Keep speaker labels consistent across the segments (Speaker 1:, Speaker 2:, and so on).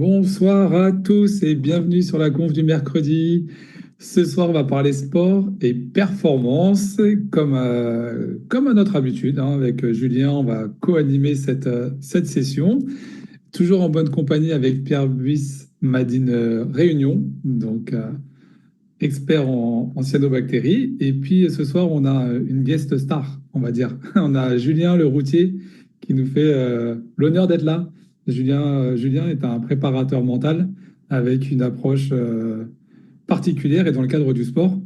Speaker 1: Bonsoir à tous et bienvenue sur la conf du mercredi. Ce soir, on va parler sport et performance, comme à notre habitude, hein, avec Julien, on va co-animer cette session. Toujours en bonne compagnie avec Pierre Buis, Madine Réunion, expert en cyanobactéries. Et puis ce soir, on a une guest star, on va dire. On a Julien Le Routier qui nous fait l'honneur d'être là. Julien est un préparateur mental avec une approche particulière et dans le cadre du sport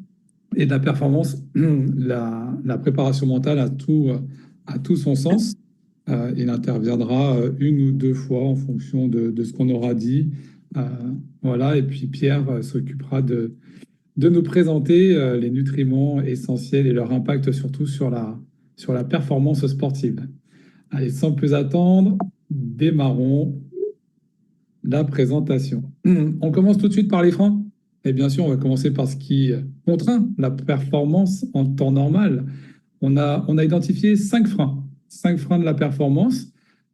Speaker 1: et de la performance, la préparation mentale a tout son sens. Il interviendra une ou deux fois en fonction de ce qu'on aura dit. Euh, voilà, et puis Pierre s'occupera de nous présenter les nutriments essentiels et leur impact surtout sur la performance sportive. Allez, sans plus attendre, démarrons la présentation. On commence tout de suite par les freins. Et bien sûr, on va commencer par ce qui contraint la performance en temps normal. On a identifié cinq freins de la performance.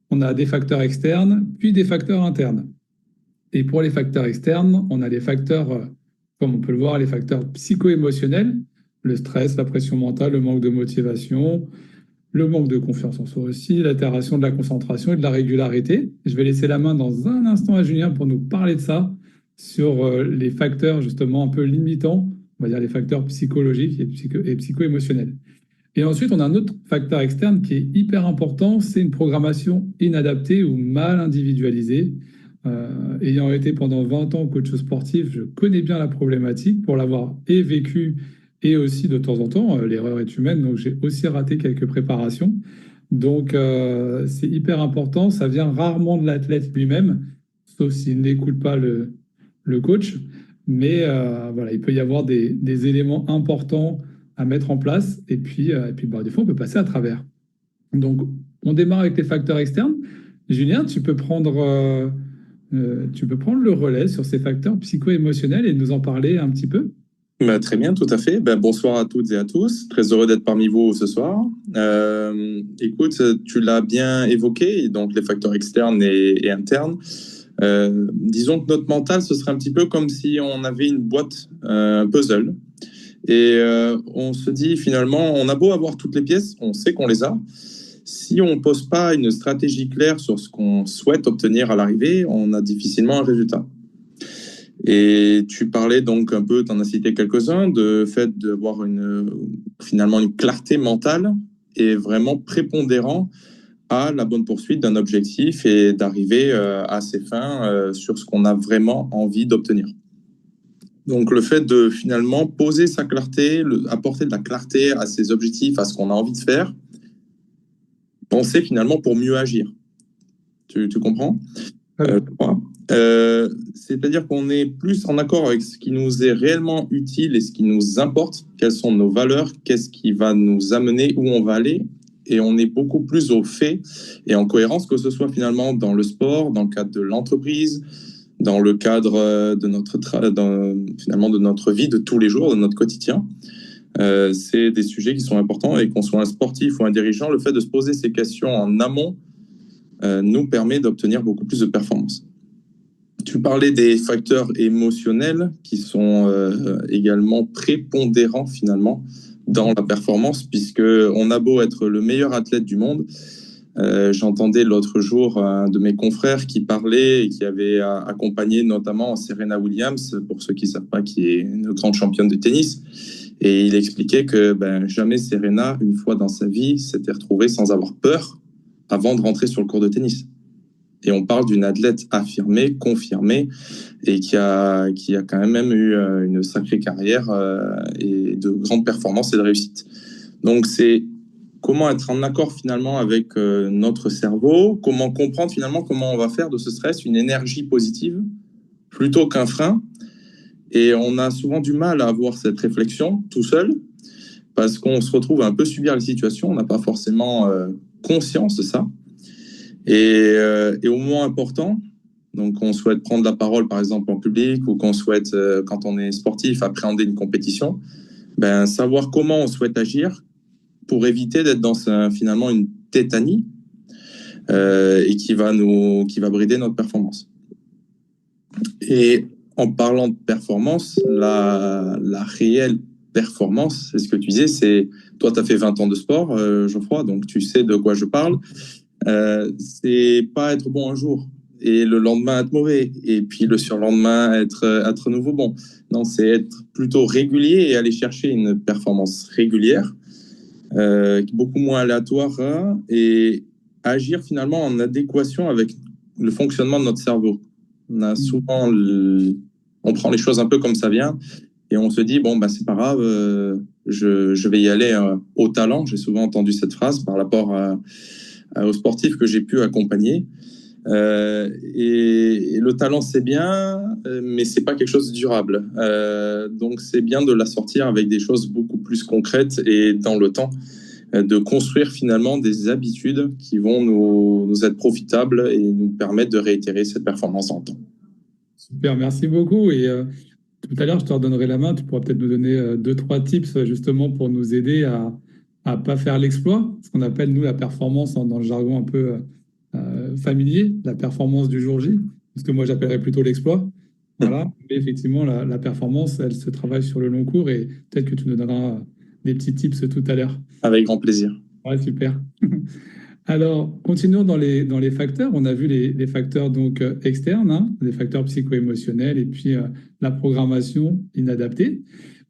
Speaker 1: On a des facteurs externes, puis des facteurs internes. Et pour les facteurs externes, on a les facteurs, comme on peut le voir, les facteurs psycho-émotionnels, le stress, la pression mentale, le manque de motivation, le manque de confiance en soi aussi, l'altération de la concentration et de la régularité. Je vais laisser la main dans un instant à Julien pour nous parler de ça, sur les facteurs justement un peu limitants, on va dire les facteurs psychologiques et psycho-émotionnels. Et ensuite, on a un autre facteur externe qui est hyper important, c'est une programmation inadaptée ou mal individualisée. Ayant été pendant 20 ans coach sportif, je connais bien la problématique pour l'avoir et vécu et aussi de temps en temps, l'erreur est humaine, donc j'ai aussi raté quelques préparations. Donc c'est hyper important, ça vient rarement de l'athlète lui-même, sauf s'il n'écoute pas le coach. Mais voilà, il peut y avoir des éléments importants à mettre en place et puis bah, des fois on peut passer à travers. Donc on démarre avec les facteurs externes. Julien, tu peux prendre le relais sur ces facteurs psycho-émotionnels et nous en parler un petit peu?
Speaker 2: Très bien, tout à fait. Bonsoir à toutes et à tous. Très heureux d'être parmi vous ce soir. Écoute, tu l'as bien évoqué, donc les facteurs externes et internes. Disons que notre mental, ce serait un petit peu comme si on avait une boîte, un puzzle. Et on se dit finalement, on a beau avoir toutes les pièces, on sait qu'on les a. Si on ne pose pas une stratégie claire sur ce qu'on souhaite obtenir à l'arrivée, on a difficilement un résultat. Et tu parlais donc un peu, tu en as cité quelques-uns, de fait d'avoir finalement une clarté mentale et vraiment prépondérant à la bonne poursuite d'un objectif et d'arriver à ses fins sur ce qu'on a vraiment envie d'obtenir. Donc le fait de finalement poser sa clarté, apporter de la clarté à ses objectifs, à ce qu'on a envie de faire, penser finalement pour mieux agir. Tu comprends? C'est-à-dire qu'on est plus en accord avec ce qui nous est réellement utile et ce qui nous importe, quelles sont nos valeurs, qu'est-ce qui va nous amener, où on va aller, et on est beaucoup plus au fait et en cohérence, que ce soit finalement dans le sport, dans le cadre de l'entreprise, dans le cadre finalement de notre vie de tous les jours, de notre quotidien. C'est des sujets qui sont importants, et qu'on soit un sportif ou un dirigeant, le fait de se poser ces questions en amont nous permet d'obtenir beaucoup plus de performance. Tu parlais des facteurs émotionnels qui sont également prépondérants finalement dans la performance, puisque on a beau être le meilleur athlète du monde. J'entendais l'autre jour un de mes confrères qui parlait et qui avait accompagné notamment Serena Williams, pour ceux qui ne savent pas, qui est une grande championne de tennis. Et il expliquait que jamais Serena, une fois dans sa vie, s'était retrouvée sans avoir peur avant de rentrer sur le court de tennis. Et on parle d'une athlète affirmée, confirmée, et qui a quand même eu une sacrée carrière et de grandes performances et de réussite. Donc c'est comment être en accord finalement avec notre cerveau, comment comprendre finalement comment on va faire de ce stress une énergie positive plutôt qu'un frein. Et on a souvent du mal à avoir cette réflexion tout seul, parce qu'on se retrouve à un peu subir les situations, on n'a pas forcément conscience de ça. Et au moment important, donc on souhaite prendre la parole par exemple en public, ou qu'on souhaite, quand on est sportif, appréhender une compétition, savoir comment on souhaite agir pour éviter d'être dans finalement une tétanie et qui va brider notre performance. Et en parlant de performance, la réelle performance, c'est ce que tu disais, c'est toi, tu as fait 20 ans de sport, Geoffroy, donc tu sais de quoi je parle. C'est pas être bon un jour et le lendemain être mauvais et puis le surlendemain être nouveau bon. Non, c'est être plutôt régulier et aller chercher une performance régulière, beaucoup moins aléatoire, hein, et agir finalement en adéquation avec le fonctionnement de notre cerveau. On a souvent on prend les choses un peu comme ça vient et on se dit bon bah c'est pas grave, je vais y aller au talent. J'ai souvent entendu cette phrase par rapport aux sportifs que j'ai pu accompagner. Et le talent, c'est bien, mais c'est pas quelque chose de durable. Donc, c'est bien de la sortir avec des choses beaucoup plus concrètes et dans le temps, de construire finalement des habitudes qui vont nous être profitables et nous permettre de réitérer cette performance en temps.
Speaker 1: Super, merci beaucoup. Et tout à l'heure, je te redonnerai la main. Tu pourras peut-être nous donner deux, trois tips justement pour nous aider à pas faire l'exploit, ce qu'on appelle nous la performance dans le jargon un peu familier, la performance du jour J, parce que moi j'appellerais plutôt l'exploit. Voilà. Mais effectivement, la performance, elle se travaille sur le long cours et peut-être que tu nous donneras des petits tips tout à l'heure.
Speaker 2: Avec grand plaisir.
Speaker 1: Ouais, super. Alors, continuons dans les facteurs. On a vu les facteurs donc externes, hein, les facteurs psycho-émotionnels et puis la programmation inadaptée.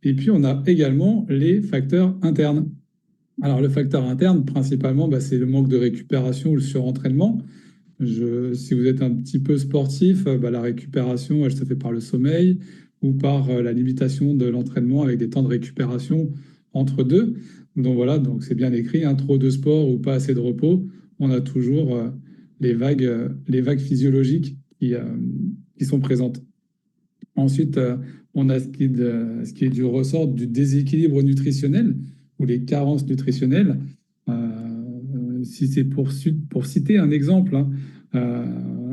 Speaker 1: Et puis, on a également les facteurs internes. Alors, le facteur interne, principalement, bah, c'est le manque de récupération ou le surentraînement. Si vous êtes un petit peu sportif, bah, la récupération, elle se fait par le sommeil ou par la limitation de l'entraînement avec des temps de récupération entre deux. Donc voilà, donc c'est bien écrit, hein, trop de sport ou pas assez de repos, on a toujours les vagues physiologiques qui sont présentes. Ensuite, on a ce qui est du ressort du déséquilibre nutritionnel ou les carences nutritionnelles. Si c'est pour citer un exemple, hein,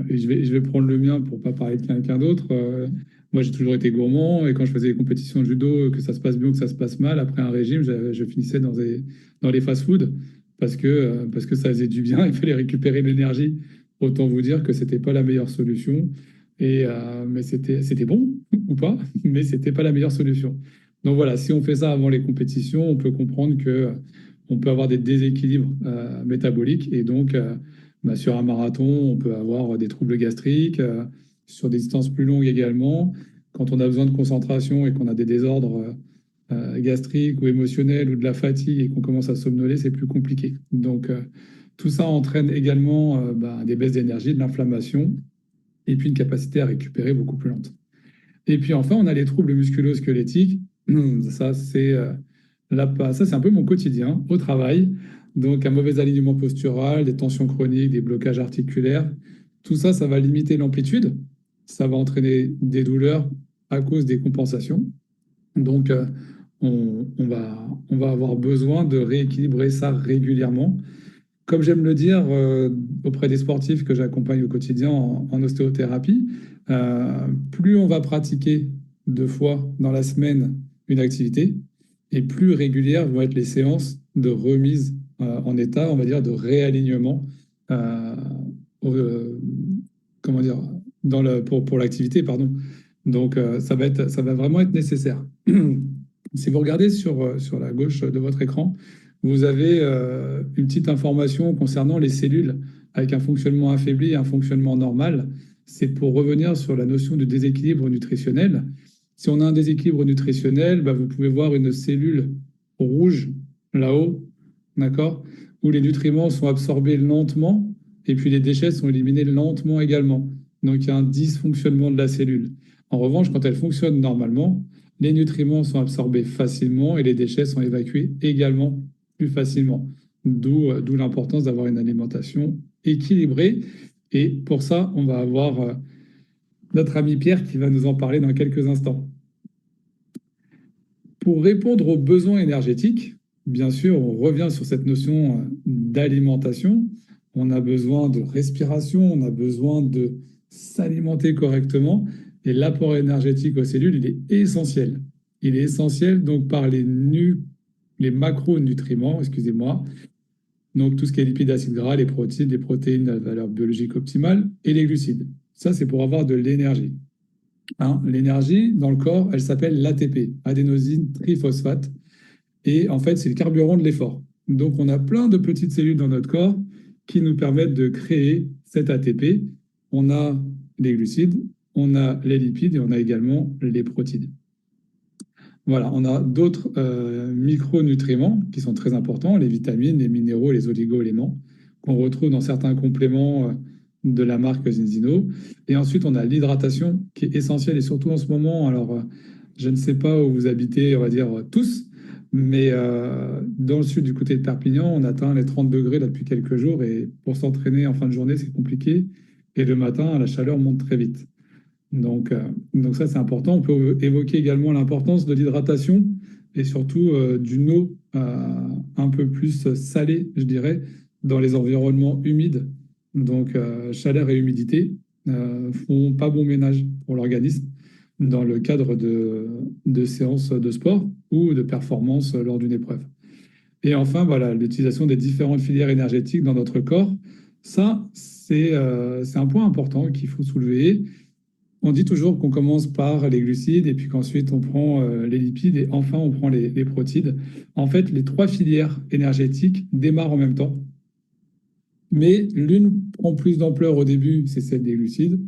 Speaker 1: et je vais prendre le mien pour pas parler de quelqu'un d'autre. Moi, j'ai toujours été gourmand et quand je faisais des compétitions de judo, que ça se passe bien ou que ça se passe mal, après un régime, je finissais dans les fast-foods parce que ça faisait du bien, il fallait récupérer de l'énergie. Autant vous dire que c'était pas la meilleure solution. Mais c'était bon ou pas, mais c'était pas la meilleure solution. Donc voilà, si on fait ça avant les compétitions, on peut comprendre que on peut avoir des déséquilibres métaboliques et donc bah, sur un marathon, on peut avoir des troubles gastriques, sur des distances plus longues également. Quand on a besoin de concentration et qu'on a des désordres gastriques ou émotionnels ou de la fatigue et qu'on commence à somnoler, c'est plus compliqué. Donc tout ça entraîne également bah, des baisses d'énergie, de l'inflammation et puis une capacité à récupérer beaucoup plus lente. Et puis enfin, on a les troubles musculo-squelettiques. Ça, ça, c'est un peu mon quotidien au travail. Donc, un mauvais alignement postural, des tensions chroniques, des blocages articulaires. Tout ça, ça va limiter l'amplitude. Ça va entraîner des douleurs à cause des compensations. Donc, on va avoir besoin de rééquilibrer ça régulièrement. Comme j'aime le dire auprès des sportifs que j'accompagne au quotidien en ostéothérapie, plus on va pratiquer 2 fois dans la semaine une activité, et plus régulières vont être les séances de remise en état, on va dire, de réalignement euh, au- comment dire, pour l'activité, pardon. Donc, ça va vraiment être nécessaire. Si vous regardez sur la gauche de votre écran, vous avez une petite information concernant les cellules avec un fonctionnement affaibli et un fonctionnement normal. C'est pour revenir sur la notion de déséquilibre nutritionnel. Si on a un déséquilibre nutritionnel, bah, vous pouvez voir une cellule rouge là-haut, d'accord, où les nutriments sont absorbés lentement et puis les déchets sont éliminés lentement également. Donc il y a un dysfonctionnement de la cellule. En revanche, quand elle fonctionne normalement, les nutriments sont absorbés facilement et les déchets sont évacués également plus facilement. D'où l'importance d'avoir une alimentation équilibrée. Et pour ça, on va avoir notre ami Pierre qui va nous en parler dans quelques instants. Pour répondre aux besoins énergétiques, bien sûr, on revient sur cette notion d'alimentation. On a besoin de respiration, on a besoin de s'alimenter correctement. Et l'apport énergétique aux cellules, il est essentiel. Il est essentiel donc par les macronutriments, excusez-moi, donc tout ce qui est lipides, acides gras, les protéines à valeur biologique optimale et les glucides. Ça, c'est pour avoir de l'énergie. hein. L'énergie dans le corps, elle s'appelle l'ATP, adénosine triphosphate. Et en fait, c'est le carburant de l'effort. Donc, on a plein de petites cellules dans notre corps qui nous permettent de créer cet ATP. On a les glucides, on a les lipides et on a également les protéines. Voilà, on a d'autres micronutriments qui sont très importants, les vitamines, les minéraux, les oligo-éléments, qu'on retrouve dans certains compléments de la marque Zinzino. Et ensuite, on a l'hydratation qui est essentielle et surtout en ce moment, alors je ne sais pas où vous habitez, on va dire tous, mais dans le sud du côté de Perpignan, on atteint les 30 degrés là depuis quelques jours et pour s'entraîner en fin de journée, c'est compliqué. Et le matin, la chaleur monte très vite. Donc ça, c'est important. On peut évoquer également l'importance de l'hydratation et surtout d'une eau un peu plus salée, je dirais, dans les environnements humides. Donc, chaleur et humidité font pas bon ménage pour l'organisme dans le cadre de séances de sport ou de performance lors d'une épreuve. Et enfin, voilà, l'utilisation des différentes filières énergétiques dans notre corps. Ça, c'est un point important qu'il faut soulever. On dit toujours qu'on commence par les glucides et puis qu'ensuite on prend les lipides et enfin on prend les protides. En fait, les trois filières énergétiques démarrent en même temps, mais l'une prend plus d'ampleur au début, c'est celle des glucides.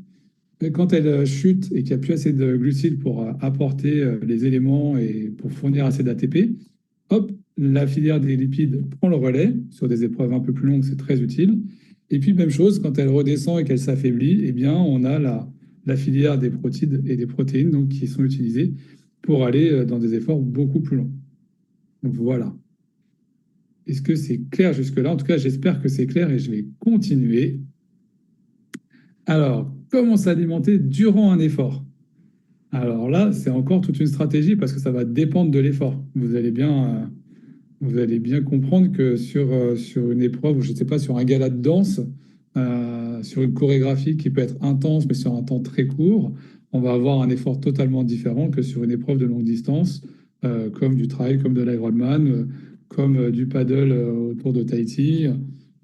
Speaker 1: Et quand elle chute et qu'il n'y a plus assez de glucides pour apporter les éléments et pour fournir assez d'ATP, hop, la filière des lipides prend le relais. Sur des épreuves un peu plus longues, c'est très utile. Et puis, même chose, quand elle redescend et qu'elle s'affaiblit, eh bien, on a la filière des protides et des protéines donc, qui sont utilisées pour aller dans des efforts beaucoup plus longs. Donc, voilà. Est-ce que c'est clair jusque-là? En tout cas, j'espère que c'est clair et je vais continuer. Alors, comment s'alimenter durant un effort? Alors là, c'est encore toute une stratégie parce que ça va dépendre de l'effort. Vous allez bien comprendre que sur une épreuve, ou je ne sais pas, sur un gala de danse, sur une chorégraphie qui peut être intense, mais sur un temps très court, on va avoir un effort totalement différent que sur une épreuve de longue distance, comme du trail, comme de l'Ironman, comme du paddle autour de Tahiti.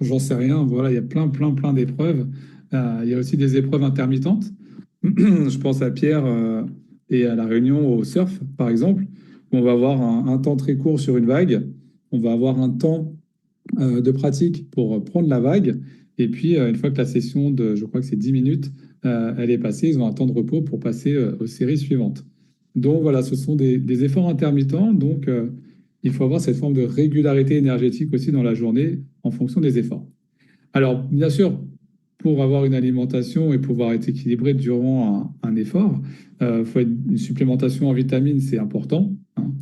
Speaker 1: J'en sais rien. Voilà, il y a plein d'épreuves. Il y a aussi des épreuves intermittentes. Je pense à Pierre et à la Réunion au surf, par exemple, où on va avoir un temps très court sur une vague. On va avoir un temps de pratique pour prendre la vague. Et puis, une fois que la session de, je crois que c'est 10 minutes, elle est passée, ils ont un temps de repos pour passer aux séries suivantes. Donc voilà, ce sont des efforts intermittents. Donc, il faut avoir cette forme de régularité énergétique aussi dans la journée en fonction des efforts. Alors, bien sûr, pour avoir une alimentation et pouvoir être équilibré durant un effort, une supplémentation en vitamines, c'est important, hein.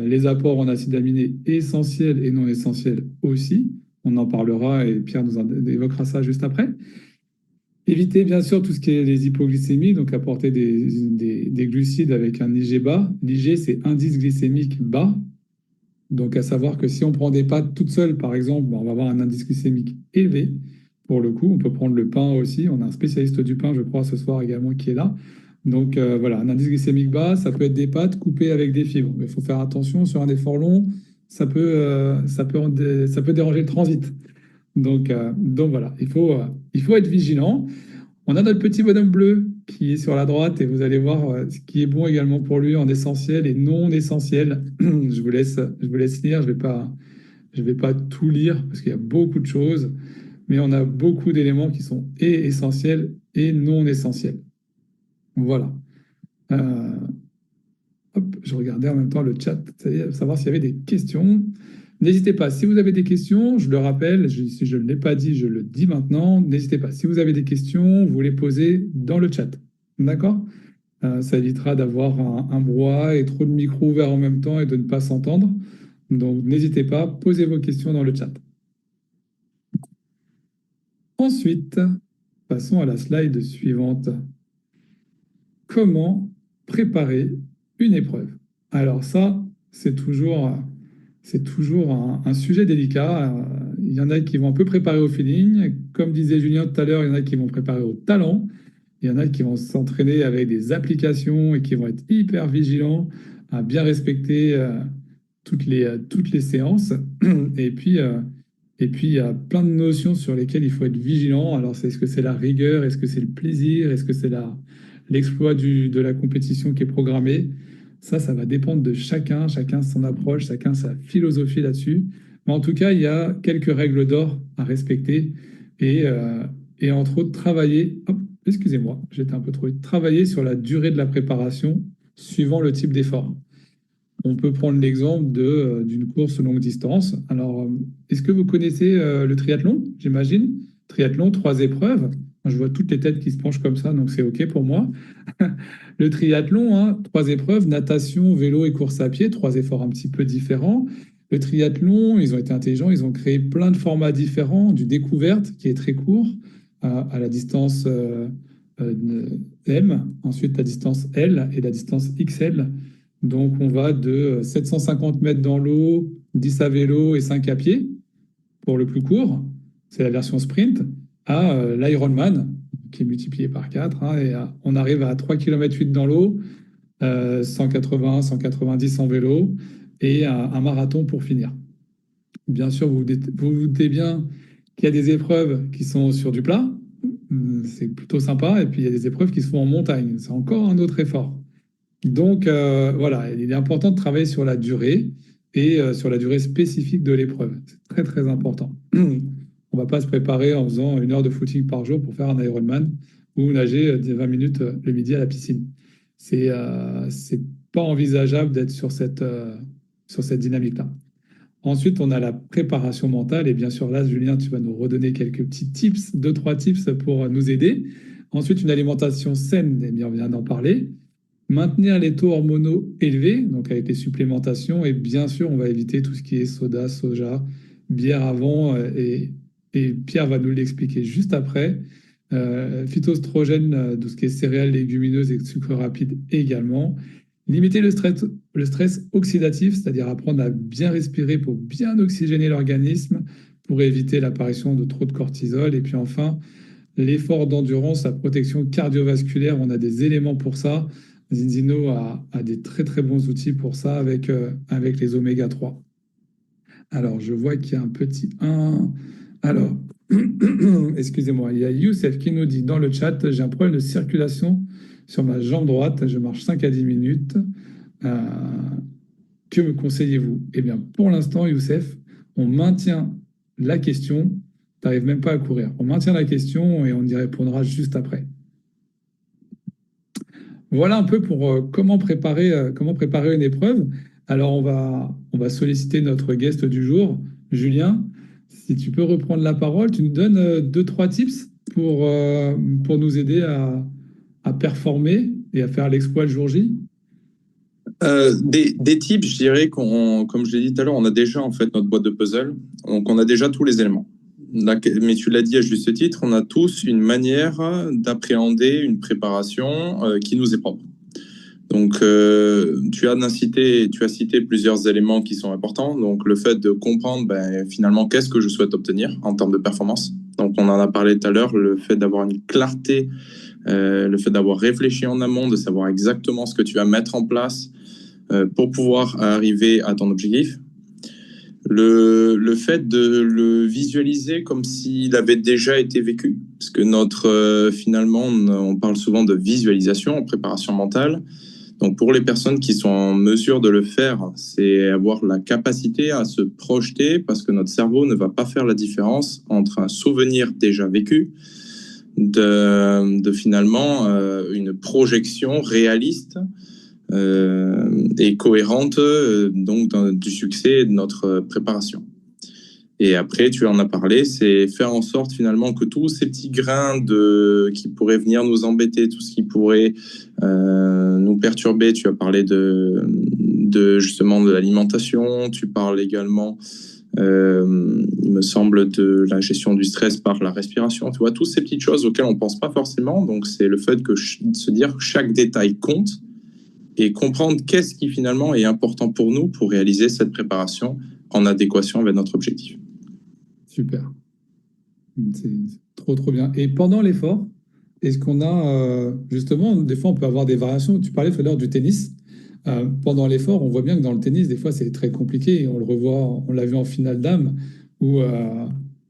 Speaker 1: Les apports en acides aminés essentiels et non essentiels aussi. On en parlera et Pierre nous évoquera ça juste après. Éviter bien sûr tout ce qui est les hypoglycémies, donc apporter des glucides avec un IG bas. L'IG, c'est indice glycémique bas. Donc à savoir que si on prend des pâtes toutes seules, par exemple, on va avoir un indice glycémique élevé. Pour le coup, on peut prendre le pain aussi. On a un spécialiste du pain, je crois, ce soir également qui est là. Donc voilà, un indice glycémique bas, ça peut être des pâtes coupées avec des fibres. Mais il faut faire attention sur un effort long, ça peut déranger le transit. Donc voilà, il faut être vigilant. On a notre petit bonhomme bleu qui est sur la droite et vous allez voir ce qui est bon également pour lui en essentiel et non essentiel. Je vous laisse lire, je vais pas tout lire parce qu'il y a beaucoup de choses, mais on a beaucoup d'éléments qui sont et essentiels et non essentiels. Voilà. Euh, hop, je regardais en même temps le chat, c'est-à-dire savoir s'il y avait des questions. N'hésitez pas, si vous avez des questions, je le rappelle, si je ne l'ai pas dit, je le dis maintenant. N'hésitez pas, si vous avez des questions, vous les posez dans le chat. D'accord? Ça évitera d'avoir un brouhaha et trop de micros ouverts en même temps et de ne pas s'entendre. Donc, n'hésitez pas, posez vos questions dans le chat. Ensuite, passons à la slide suivante. Comment préparer une épreuve? Alors ça, c'est toujours un sujet délicat. Il y en a qui vont un peu préparer au feeling. Comme disait Julien tout à l'heure, il y en a qui vont préparer au talent. Il y en a qui vont s'entraîner avec des applications et qui vont être hyper vigilants à bien respecter toutes les séances. Et puis, euh, et puis, il y a plein de notions sur lesquelles il faut être vigilant. Alors, est-ce que c'est la rigueur? Est-ce que c'est le plaisir? Est-ce que c'est l'exploit de la compétition qui est programmée, ça va dépendre de chacun, chacun son approche, chacun sa philosophie là-dessus. Mais en tout cas, il y a quelques règles d'or à respecter et, euh, et entre autres, travailler, hop, excusez-moi, j'étais un peu trop vite, travailler sur la durée de la préparation suivant le type d'effort. On peut prendre l'exemple d'une course longue distance. Alors, est-ce que vous connaissez le triathlon, j'imagine? Triathlon, 3 épreuves. Moi, je vois toutes les têtes qui se penchent comme ça, donc c'est OK pour moi. Le triathlon, hein, 3 épreuves, natation, vélo et course à pied, 3 efforts un petit peu différents. Le triathlon, ils ont été intelligents, ils ont créé plein de formats différents, du découverte qui est très court à la distance M, ensuite la distance L et la distance XL. Donc on va de 750 mètres dans l'eau, 10 à vélo et 5 à pied pour le plus court, c'est la version sprint, à l'Ironman, qui est multiplié par 4, hein, on arrive à 3,8 km dans l'eau, 180, 190 en vélo, et un marathon pour finir. Bien sûr, vous doutez bien qu'il y a des épreuves qui sont sur du plat, c'est plutôt sympa, et puis il y a des épreuves qui se font en montagne, c'est encore un autre effort. Donc voilà, il est important de travailler sur la durée et sur la durée spécifique de l'épreuve. C'est très très important. On ne va pas se préparer en faisant 1 heure de footing par jour pour faire un Ironman ou nager 20 minutes le midi à la piscine. C'est pas envisageable d'être sur cette dynamique-là. Ensuite, on a la préparation mentale. Et bien sûr, là, Julien, tu vas nous redonner quelques petits tips, 2, 3 tips pour nous aider. Ensuite, une alimentation saine, et bien, on vient d'en parler. Maintenir les taux hormonaux élevés, donc avec les supplémentations. Et bien sûr, on va éviter tout ce qui est soda, soja, bière avant. Et Pierre va nous l'expliquer juste après. Phytoestrogène, tout ce qui est céréales, légumineuses et sucre rapide également. Limiter le stress oxydatif, c'est-à-dire apprendre à bien respirer pour bien oxygéner l'organisme, pour éviter l'apparition de trop de cortisol. Et puis enfin, l'effort d'endurance, la protection cardiovasculaire, on a des éléments pour ça. Zinzino a des très très bons outils pour ça avec les oméga 3. Alors, je vois qu'il y a un petit 1. Alors, excusez-moi, il y a Youssef qui nous dit dans le chat, j'ai un problème de circulation sur ma jambe droite, je marche 5 à 10 minutes. Euh, que me conseillez-vous? Eh bien, pour l'instant, Youssef, on maintient la question. Tu n'arrives même pas à courir. On maintient la question et on y répondra juste après. Voilà un peu pour comment préparer une épreuve. Alors, on va solliciter notre guest du jour, Julien. Si tu peux reprendre la parole, tu nous donnes 2, 3 tips pour nous aider à performer et à faire l'exploit le jour J.
Speaker 2: Des tips, je dirais comme je l'ai dit tout à l'heure, on a déjà en fait notre boîte de puzzle, donc on a déjà tous les éléments. Mais tu l'as dit à juste titre, on a tous une manière d'appréhender une préparation qui nous est propre. Donc, tu as cité plusieurs éléments qui sont importants. Donc, le fait de comprendre finalement qu'est-ce que je souhaite obtenir en termes de performance. Donc, on en a parlé tout à l'heure, le fait d'avoir une clarté, le fait d'avoir réfléchi en amont, de savoir exactement ce que tu vas mettre en place pour pouvoir arriver à ton objectif. Le fait de le visualiser comme s'il avait déjà été vécu, parce que finalement, on parle souvent de visualisation en préparation mentale. Donc, pour les personnes qui sont en mesure de le faire, c'est avoir la capacité à se projeter parce que notre cerveau ne va pas faire la différence entre un souvenir déjà vécu de finalement une projection réaliste et cohérente donc du succès de notre préparation. Et après, tu en as parlé, c'est faire en sorte finalement que tous ces petits grains qui pourraient venir nous embêter, tout ce qui pourrait nous perturber. Tu as parlé justement de l'alimentation, tu parles également, il me semble, de la gestion du stress par la respiration. Tu vois, toutes ces petites choses auxquelles on ne pense pas forcément. Donc, c'est le fait de se dire que chaque détail compte et comprendre qu'est-ce qui finalement est important pour nous pour réaliser cette préparation en adéquation avec notre objectif.
Speaker 1: Super. C'est trop, trop bien. Et pendant l'effort, est-ce qu'on a, justement, des fois, on peut avoir des variations. Tu parlais tout à l'heure du tennis. Pendant l'effort, on voit bien que dans le tennis, des fois, c'est très compliqué. On le revoit, on l'a vu en finale d'âme, où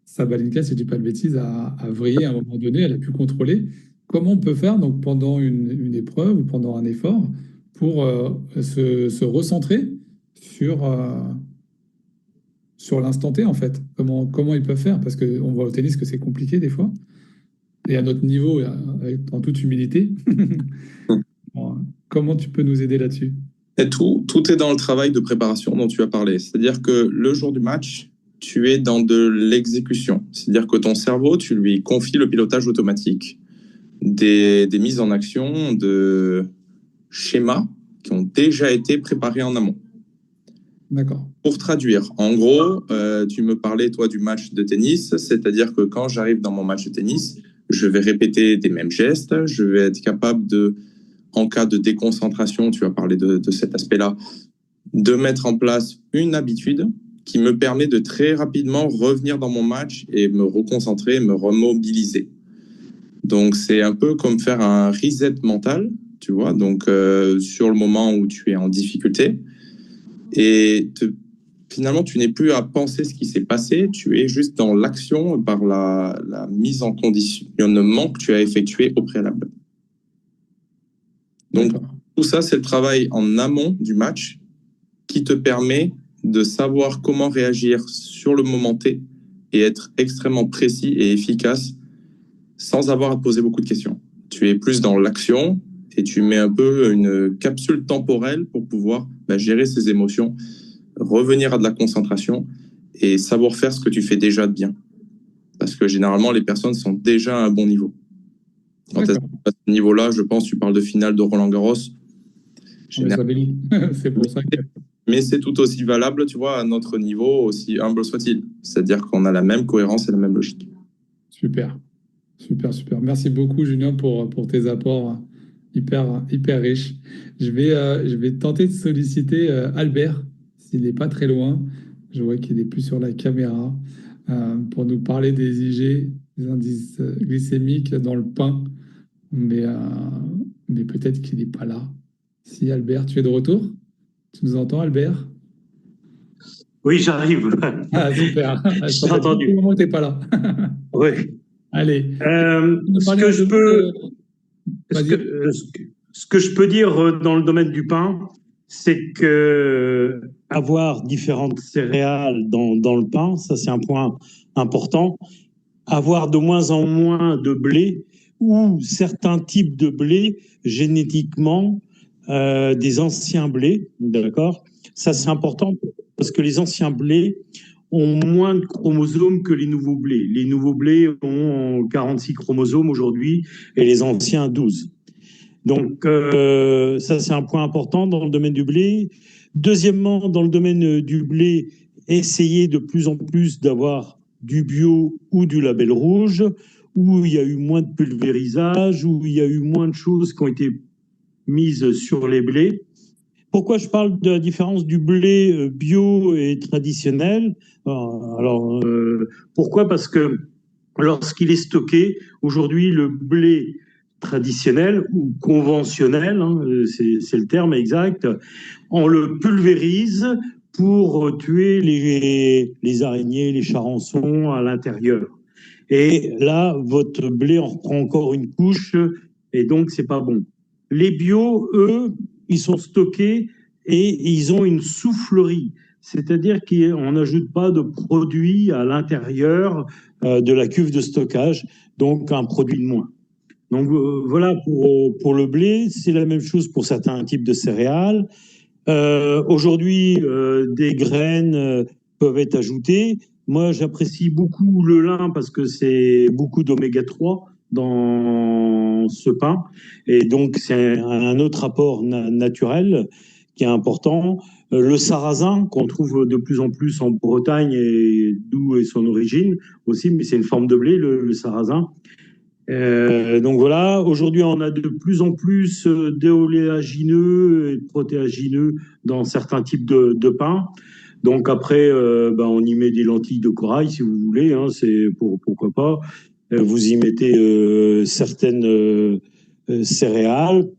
Speaker 1: Sabalenka, si je ne dis pas de bêtises, a vrillé à un moment donné. Elle a pu contrôler. comment on peut faire donc, pendant une épreuve ou pendant un effort pour se recentrer sur, sur l'instant T, en fait? Comment ils peuvent faire? Parce qu'on voit au tennis que c'est compliqué des fois. Et à notre niveau, en toute humilité, bon, comment tu peux nous aider là-dessus?
Speaker 2: Et tout est dans le travail de préparation dont tu as parlé. C'est-à-dire que le jour du match, tu es dans de l'exécution. C'est-à-dire que ton cerveau, tu lui confies le pilotage automatique des mises en action, de schémas qui ont déjà été préparés en amont.
Speaker 1: D'accord.
Speaker 2: Pour traduire, en gros, tu me parlais, toi, du match de tennis, c'est-à-dire que quand j'arrive dans mon match de tennis, je vais répéter des mêmes gestes, je vais être capable de, en cas de déconcentration, tu as parlé de cet aspect-là, de mettre en place une habitude qui me permet de très rapidement revenir dans mon match et me reconcentrer, me remobiliser. Donc, c'est un peu comme faire un reset mental, tu vois, donc sur le moment où tu es en difficulté. Et finalement, tu n'es plus à penser ce qui s'est passé, tu es juste dans l'action par la mise en conditionnement que tu as effectué au préalable. Donc, tout ça, c'est le travail en amont du match qui te permet de savoir comment réagir sur le moment T et être extrêmement précis et efficace sans avoir à te poser beaucoup de questions. Tu es plus dans l'action et tu mets un peu une capsule temporelle pour pouvoir gérer ses émotions, revenir à de la concentration et savoir faire ce que tu fais déjà de bien. Parce que généralement, les personnes sont déjà à un bon niveau. Quand elles sont à ce niveau-là, je pense, tu parles de finale de Roland-Garros.
Speaker 1: C'est pour ça que...
Speaker 2: Mais c'est tout aussi valable, tu vois, à notre niveau, aussi humble soit-il. C'est-à-dire qu'on a la même cohérence et la même logique.
Speaker 1: Super, super, super. Merci beaucoup, Julien, pour tes apports hyper riches. Je vais tenter de solliciter Albert, s'il n'est pas très loin. Je vois qu'il n'est plus sur la caméra, pour nous parler des IG, des indices glycémiques dans le pain. Mais peut-être qu'il n'est pas là. Si Albert, tu es de retour? Tu nous entends, Albert?
Speaker 3: Oui, j'arrive.
Speaker 1: Ah, super.
Speaker 3: Je t'ai entendu.
Speaker 1: Comment t'es pas là?
Speaker 3: Oui.
Speaker 1: Allez.
Speaker 3: Ce que je peux dire dans le domaine du pain, c'est que avoir différentes céréales dans le pain, ça c'est un point important. Avoir de moins en moins de blé ou certains types de blé génétiquement, des anciens blés, d'accord? Ça c'est important parce que les anciens blés ont moins de chromosomes que les nouveaux blés. Les nouveaux blés ont 46 chromosomes aujourd'hui et les anciens 12. Donc, ça, c'est un point important dans le domaine du blé. Deuxièmement, dans le domaine du blé, essayer de plus en plus d'avoir du bio ou du label rouge, où il y a eu moins de pulvérisage, où il y a eu moins de choses qui ont été mises sur les blés. Pourquoi je parle de la différence du blé bio et traditionnel? Alors, pourquoi? Parce que lorsqu'il est stocké, aujourd'hui, le blé traditionnel ou conventionnel, hein, c'est le terme exact, on le pulvérise pour tuer les araignées, les charançons à l'intérieur. Et là, votre blé en reprend encore une couche et donc c'est pas bon. Les bio, eux, ils sont stockés et ils ont une soufflerie, c'est-à-dire qu'on n'ajoute pas de produit à l'intérieur de la cuve de stockage, donc un produit de moins. Donc voilà pour le blé, c'est la même chose pour certains types de céréales. Aujourd'hui, des graines peuvent être ajoutées. Moi, j'apprécie beaucoup le lin parce que c'est beaucoup d'oméga 3 dans ce pain. Et donc, c'est un autre apport naturel qui est important. Le sarrasin, qu'on trouve de plus en plus en Bretagne, et d'où est son origine aussi, mais c'est une forme de blé, le sarrasin. Donc voilà, aujourd'hui on a de plus en plus d'éoléagineux et de protéagineux dans certains types de pain. Donc après, on y met des lentilles de corail si vous voulez, hein, c'est pourquoi pas. Vous y mettez certaines céréales.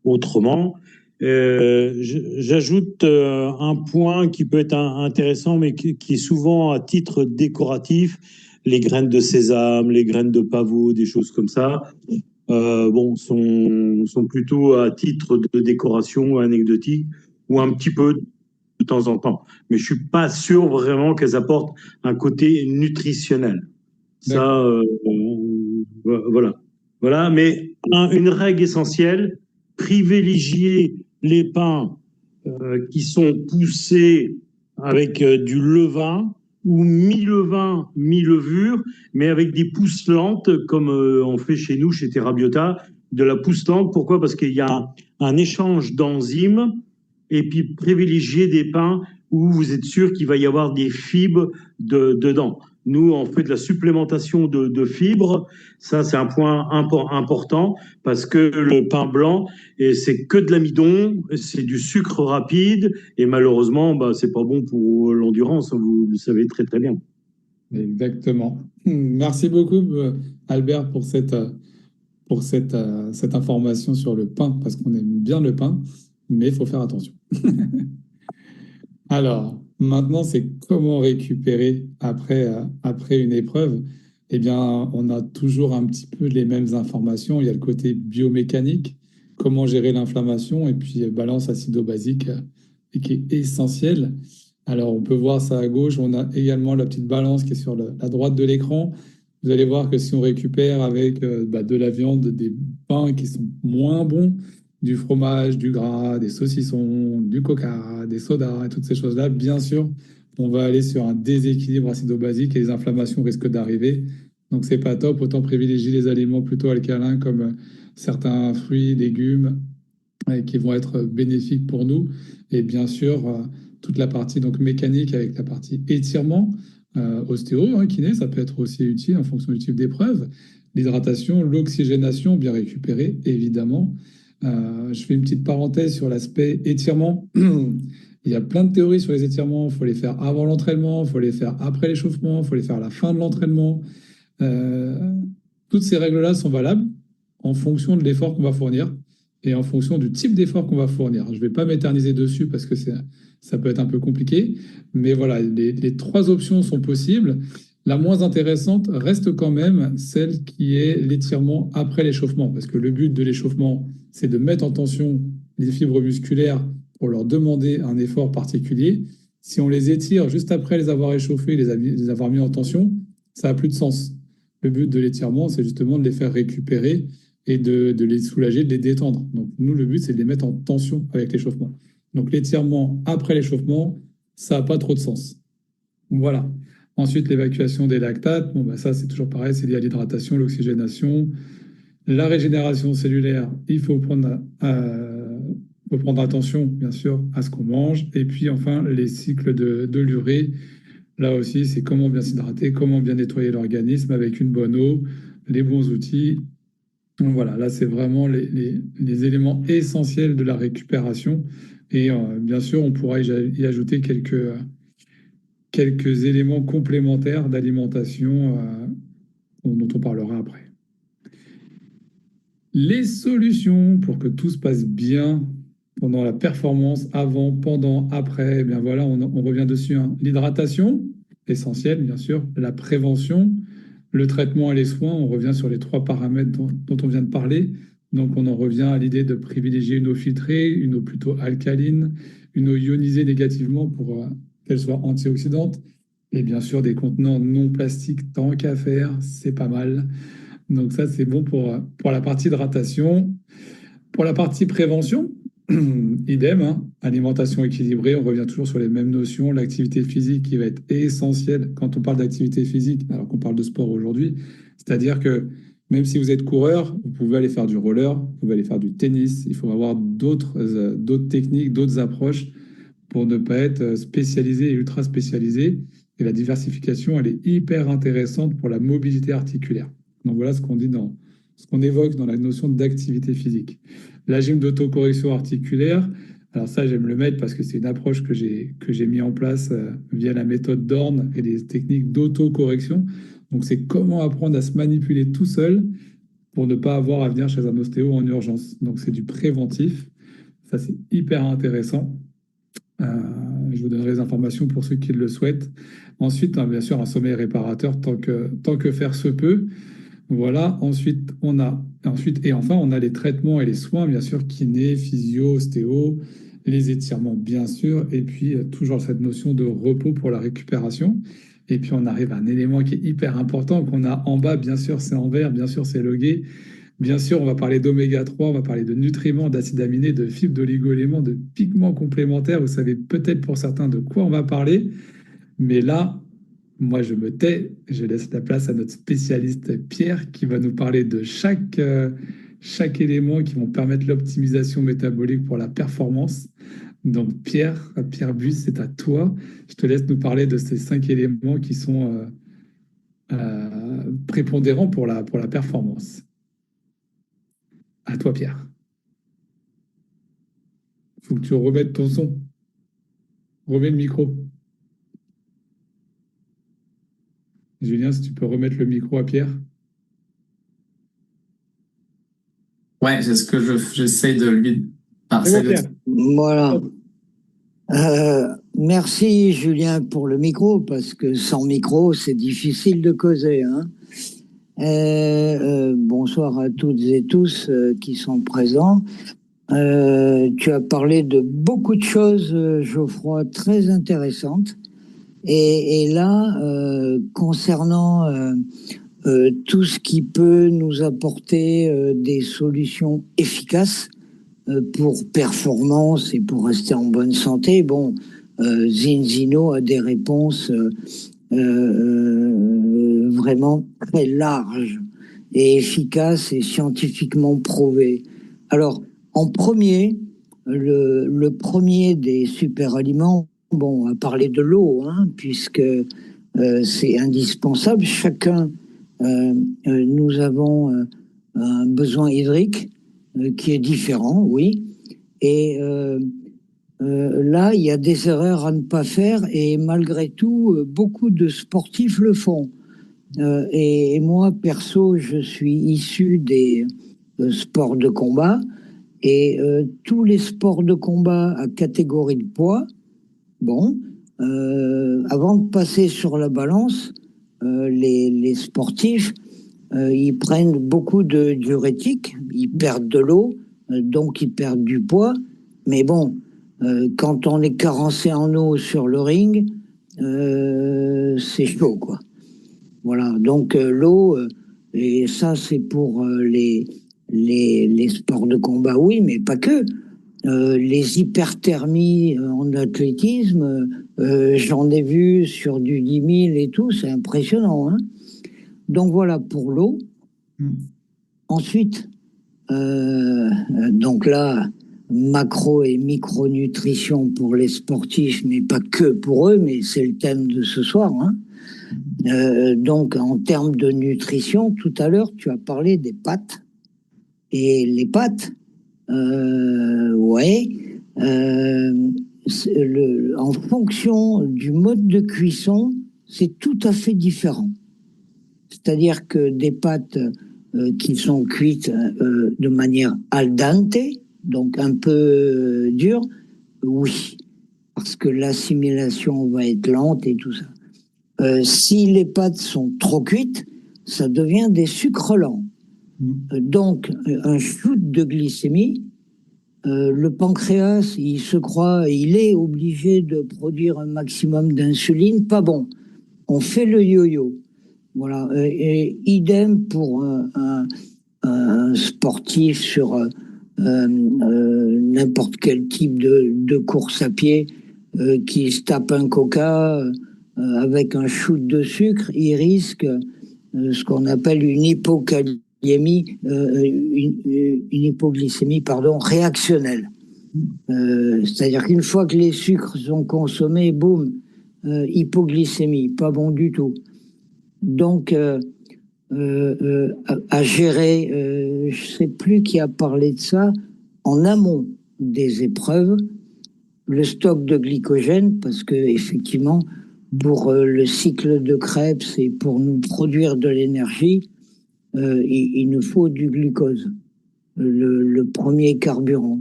Speaker 3: Autrement, j'ajoute un point qui peut être intéressant, mais qui est souvent à titre décoratif, les graines de sésame, les graines de pavot, des choses comme ça. sont plutôt à titre de décoration anecdotique ou un petit peu de temps en temps. Mais je suis pas sûr vraiment qu'elles apportent un côté nutritionnel. Ça,
Speaker 1: D'accord.
Speaker 3: voilà. Voilà, mais une règle essentielle, privilégier les pains qui sont poussés avec du levain ou mi-levain, mi-levure, mais avec des pousses lentes, comme on fait chez nous, chez Terrabiota, de la pousse lente. Pourquoi? Parce qu'il y a un échange d'enzymes et puis privilégier des pains où vous êtes sûr qu'il va y avoir des fibres dedans. Nous, on fait de la supplémentation de fibres. Ça, c'est un point important parce que le pain blanc, c'est que de l'amidon, c'est du sucre rapide et malheureusement, bah, c'est pas bon pour l'endurance. Vous le savez très, très bien.
Speaker 1: Exactement. Merci beaucoup, Albert, cette information sur le pain, parce qu'on aime bien le pain, mais il faut faire attention. Alors, maintenant, c'est comment récupérer après une épreuve. Eh bien, on a toujours un petit peu les mêmes informations. Il y a le côté biomécanique, comment gérer l'inflammation, et puis balance acido-basique, et qui est essentiel. Alors, on peut voir ça à gauche. On a également la petite balance qui est sur la droite de l'écran. Vous allez voir que si on récupère avec de la viande, des pains qui sont moins bons, du fromage, du gras, des saucissons, du coca, des sodas et toutes ces choses-là, bien sûr, on va aller sur un déséquilibre acido-basique et les inflammations risquent d'arriver. Donc, c'est pas top. Autant privilégier les aliments plutôt alcalins comme certains fruits, légumes qui vont être bénéfiques pour nous. Et bien sûr, toute la partie donc mécanique avec la partie étirement, ostéo, hein, kiné, ça peut être aussi utile en fonction du type d'épreuve. L'hydratation, l'oxygénation, bien récupérée, évidemment. Je fais une petite parenthèse sur l'aspect étirement. Il y a plein de théories sur les étirements. Il faut les faire avant l'entraînement, il faut les faire après l'échauffement, il faut les faire à la fin de l'entraînement. Euh, Toutes ces règles-là sont valables en fonction de l'effort qu'on va fournir et en fonction du type d'effort qu'on va fournir. Je ne vais pas m'éterniser dessus parce que ça peut être un peu compliqué, mais voilà, les trois options sont possibles. La moins intéressante reste quand même celle qui est l'étirement après l'échauffement, parce que le but de l'échauffement, c'est de mettre en tension les fibres musculaires pour leur demander un effort particulier. Si on les étire juste après les avoir échauffés, les avoir mis en tension, ça n'a plus de sens. Le but de l'étirement, c'est justement de les faire récupérer et de les soulager, de les détendre. Donc, nous, le but, c'est de les mettre en tension avec l'échauffement. Donc, l'étirement après l'échauffement, ça n'a pas trop de sens. Voilà. Ensuite, l'évacuation des lactates. Bon, bah, ça, c'est toujours pareil, c'est lié à l'hydratation, l'oxygénation. La régénération cellulaire, faut prendre attention, bien sûr, à ce qu'on mange. Et puis, enfin, les cycles de l'urée. Là aussi, c'est comment bien s'hydrater, comment bien nettoyer l'organisme avec une bonne eau, les bons outils. Donc voilà, là, c'est vraiment les éléments essentiels de la récupération. Et bien sûr, on pourra y ajouter quelques éléments complémentaires d'alimentation dont on parlera après. Les solutions pour que tout se passe bien pendant la performance, avant, pendant, après, eh bien voilà, on revient dessus, hein. L'hydratation, essentielle, bien sûr, la prévention, le traitement et les soins, on revient sur les trois paramètres dont on vient de parler. Donc, on en revient à l'idée de privilégier une eau filtrée, une eau plutôt alcaline, une eau ionisée négativement pour qu'elle soit antioxydante. Et bien sûr, des contenants non plastiques, tant qu'à faire, c'est pas mal. Donc ça, c'est bon pour la partie hydratation. Pour la partie prévention, idem, hein, alimentation équilibrée, on revient toujours sur les mêmes notions, l'activité physique qui va être essentielle quand on parle d'activité physique, alors qu'on parle de sport aujourd'hui. C'est-à-dire que même si vous êtes coureur, vous pouvez aller faire du roller, vous pouvez aller faire du tennis, il faut avoir d'autres techniques, d'autres approches pour ne pas être spécialisé et ultra spécialisé. Et la diversification, elle est hyper intéressante pour la mobilité articulaire. Donc voilà ce qu'on évoque dans la notion d'activité physique. La gym d'autocorrection articulaire, alors ça, j'aime le mettre parce que c'est une approche que j'ai mis en place via la méthode Dorn et des techniques d'autocorrection. Donc c'est comment apprendre à se manipuler tout seul pour ne pas avoir à venir chez un ostéo en urgence. Donc c'est du préventif. Ça, c'est hyper intéressant. Euh, je vous donnerai les informations pour ceux qui le souhaitent. Ensuite, hein, bien sûr, un sommeil réparateur tant que faire se peut. Voilà, et enfin, on a les traitements et les soins, bien sûr, kiné, physio, ostéo, les étirements, bien sûr, et puis toujours cette notion de repos pour la récupération. Et puis, on arrive à un élément qui est hyper important qu'on a en bas, bien sûr, c'est en vert, bien sûr, c'est logué. Bien sûr, on va parler d'oméga 3, on va parler de nutriments, d'acides aminés, de fibres, d'oligo-éléments, de pigments complémentaires. Vous savez peut-être pour certains de quoi on va parler. Mais là, moi, je me tais, je laisse la place à notre spécialiste Pierre qui va nous parler de chaque élément qui vont permettre l'optimisation métabolique pour la performance. Donc, Pierre Bus, c'est à toi. Je te laisse nous parler de ces 5 éléments qui sont prépondérants pour la performance. À toi, Pierre. Il faut que tu remettes ton son. Remets le micro. Julien, si tu peux remettre le micro à Pierre.
Speaker 4: Ouais, c'est ce que j'essaie de lui. Ah,
Speaker 3: C'est bon, Pierre.
Speaker 5: Voilà. Merci Julien pour le micro, parce que sans micro, c'est difficile de causer, hein. Bonsoir à toutes et tous qui sont présents. Tu as parlé de beaucoup de choses, Geoffroy, très intéressantes. Et là, concernant tout ce qui peut nous apporter des solutions efficaces pour performance et pour rester en bonne santé, bon, Zinzino a des réponses vraiment très larges et efficaces et scientifiquement prouvées. Alors, en premier, le premier des super-aliments, bon, on va parler de l'eau, hein, puisque c'est indispensable. Chacun, nous avons un besoin hydrique qui est différent, oui. Et là, il y a des erreurs à ne pas faire, et malgré tout, beaucoup de sportifs le font. Et moi, perso, je suis issu des sports de combat, et tous les sports de combat à catégorie de poids, bon, avant de passer sur la balance, les sportifs, ils prennent beaucoup de diurétiques, ils perdent de l'eau, donc ils perdent du poids. Mais bon, quand on est carencé en eau sur le ring, c'est chaud, quoi. Voilà, donc l'eau, et ça c'est pour les sports de combat, oui, mais pas que. Les hyperthermies en athlétisme, j'en ai vu sur du 10 000 et tout, c'est impressionnant, hein. Donc voilà pour l'eau. Ensuite, donc là, macro et micronutrition pour les sportifs, mais pas que pour eux, mais c'est le thème de ce soir, hein. Donc en termes de nutrition, tout à l'heure, tu as parlé des pâtes. Et les pâtes, ouais, en fonction du mode de cuisson, c'est tout à fait différent. C'est-à-dire que des pâtes qui sont cuites de manière al dente, donc un peu dure, oui, parce que l'assimilation va être lente et tout ça. Si les pâtes sont trop cuites, ça devient des sucres lents. Donc, un shoot de glycémie, le pancréas, il est obligé de produire un maximum d'insuline, pas bon. On fait le yo-yo. Voilà. Et idem pour un sportif sur n'importe quel type de course à pied qui se tape un coca avec un shoot de sucre, il risque ce qu'on appelle une hypoglycémie, réactionnelle. C'est-à-dire qu'une fois que les sucres sont consommés, boum, hypoglycémie, pas bon du tout. Donc, à gérer, je ne sais plus qui a parlé de ça, en amont des épreuves, le stock de glycogène, parce que effectivement, pour le cycle de Krebs et pour nous produire de l'énergie, il nous faut du glucose, le premier carburant.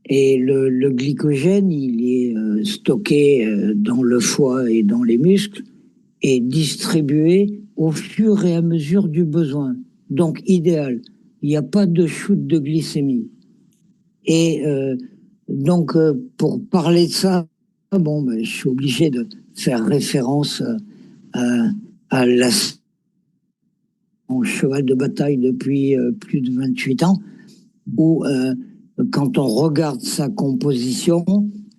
Speaker 5: Et le glycogène, il est stocké dans le foie et dans les muscles et distribué au fur et à mesure du besoin. Donc, idéal. Il n'y a pas de shoot de glycémie. Et donc, pour parler de ça, bon, ben, je suis obligé de faire référence à mon cheval de bataille depuis plus de 28 ans, où quand on regarde sa composition,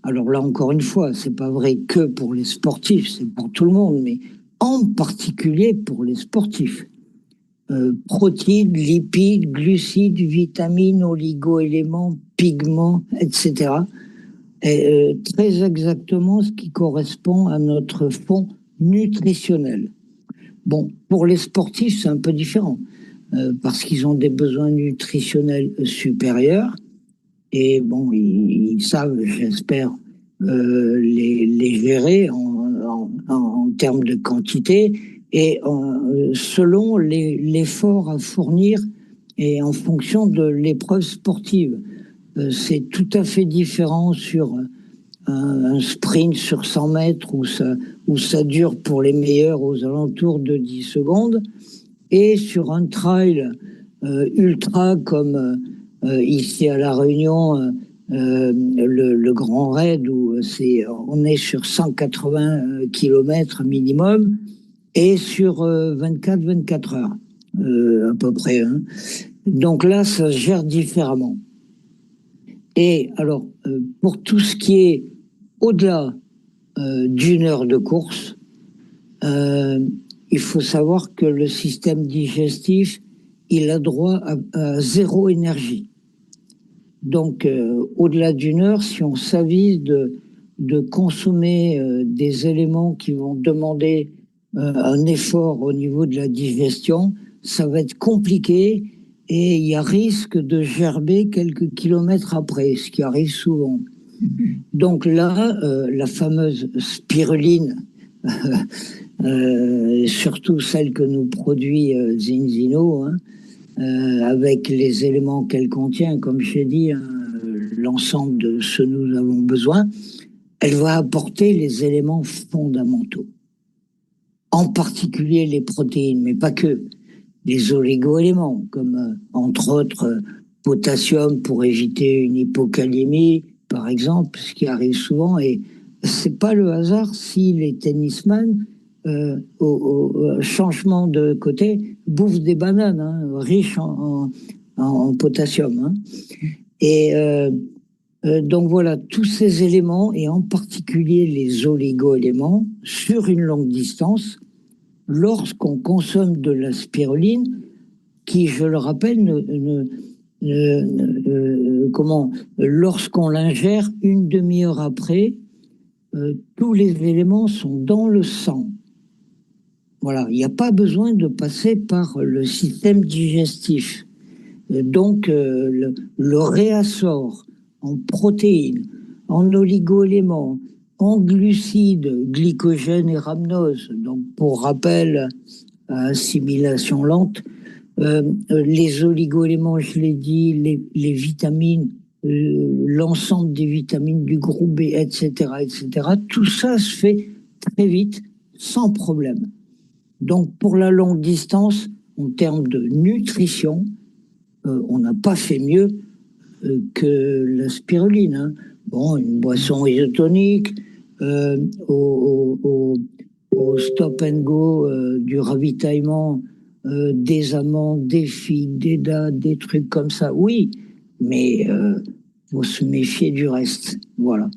Speaker 5: alors là encore une fois, c'est pas vrai que pour les sportifs, c'est pour tout le monde, mais en particulier pour les sportifs. Protéines, lipides, glucides, vitamines, oligo-éléments, pigments, etc. Et très exactement ce qui correspond à notre fond nutritionnel. Bon, pour les sportifs, c'est un peu différent, parce qu'ils ont des besoins nutritionnels supérieurs, et bon, ils savent, j'espère, les gérer en termes de quantité, et selon l'effort à fournir, et en fonction de l'épreuve sportive. C'est tout à fait différent sur un sprint sur 100 mètres où ça dure pour les meilleurs aux alentours de 10 secondes, et sur un trail ultra comme ici à La Réunion, le Grand Raid, où on est sur 180 km minimum, et sur 24 heures à peu près. Hein. Donc là, ça se gère différemment. Et alors, pour tout ce qui est au-delà d'une heure de course, il faut savoir que le système digestif, il a droit à zéro énergie. Donc, au-delà d'une heure, si on s'avise de consommer des éléments qui vont demander un effort au niveau de la digestion, ça va être compliqué, et il y a risque de gerber quelques kilomètres après, ce qui arrive souvent. Donc là, la fameuse spiruline, surtout celle que nous produit Zinzino, hein, avec les éléments qu'elle contient, comme j'ai dit, hein, l'ensemble de ce que nous avons besoin, elle va apporter les éléments fondamentaux. En particulier les protéines, mais pas que. Les oligo-éléments, comme entre autres potassium pour éviter une hypocalémie, par exemple, ce qui arrive souvent. Et c'est pas le hasard si les tennisman, au changement de côté, bouffent des bananes, hein, riches en potassium. Hein. Et donc voilà, tous ces éléments, et en particulier les oligo-éléments, sur une longue distance, lorsqu'on consomme de la spiruline, qui, je le rappelle, lorsqu'on l'ingère une demi-heure après, tous les éléments sont dans le sang. Voilà, il n'y a pas besoin de passer par le système digestif. Donc, le réassort en protéines, en oligo-éléments, en glucides, glycogène et rhamnose. Donc, pour rappel, assimilation lente, les oligo-éléments, je l'ai dit, les vitamines, l'ensemble des vitamines du groupe B, etc., tout ça se fait très vite, sans problème. Donc, pour la longue distance, en termes de nutrition, on n'a pas fait mieux que la spiruline. Hein. Bon, une boisson isotonique, au stop and go du ravitaillement, des amandes, des figues, des dattes, des trucs comme ça, oui, mais faut se méfier du reste. Voilà.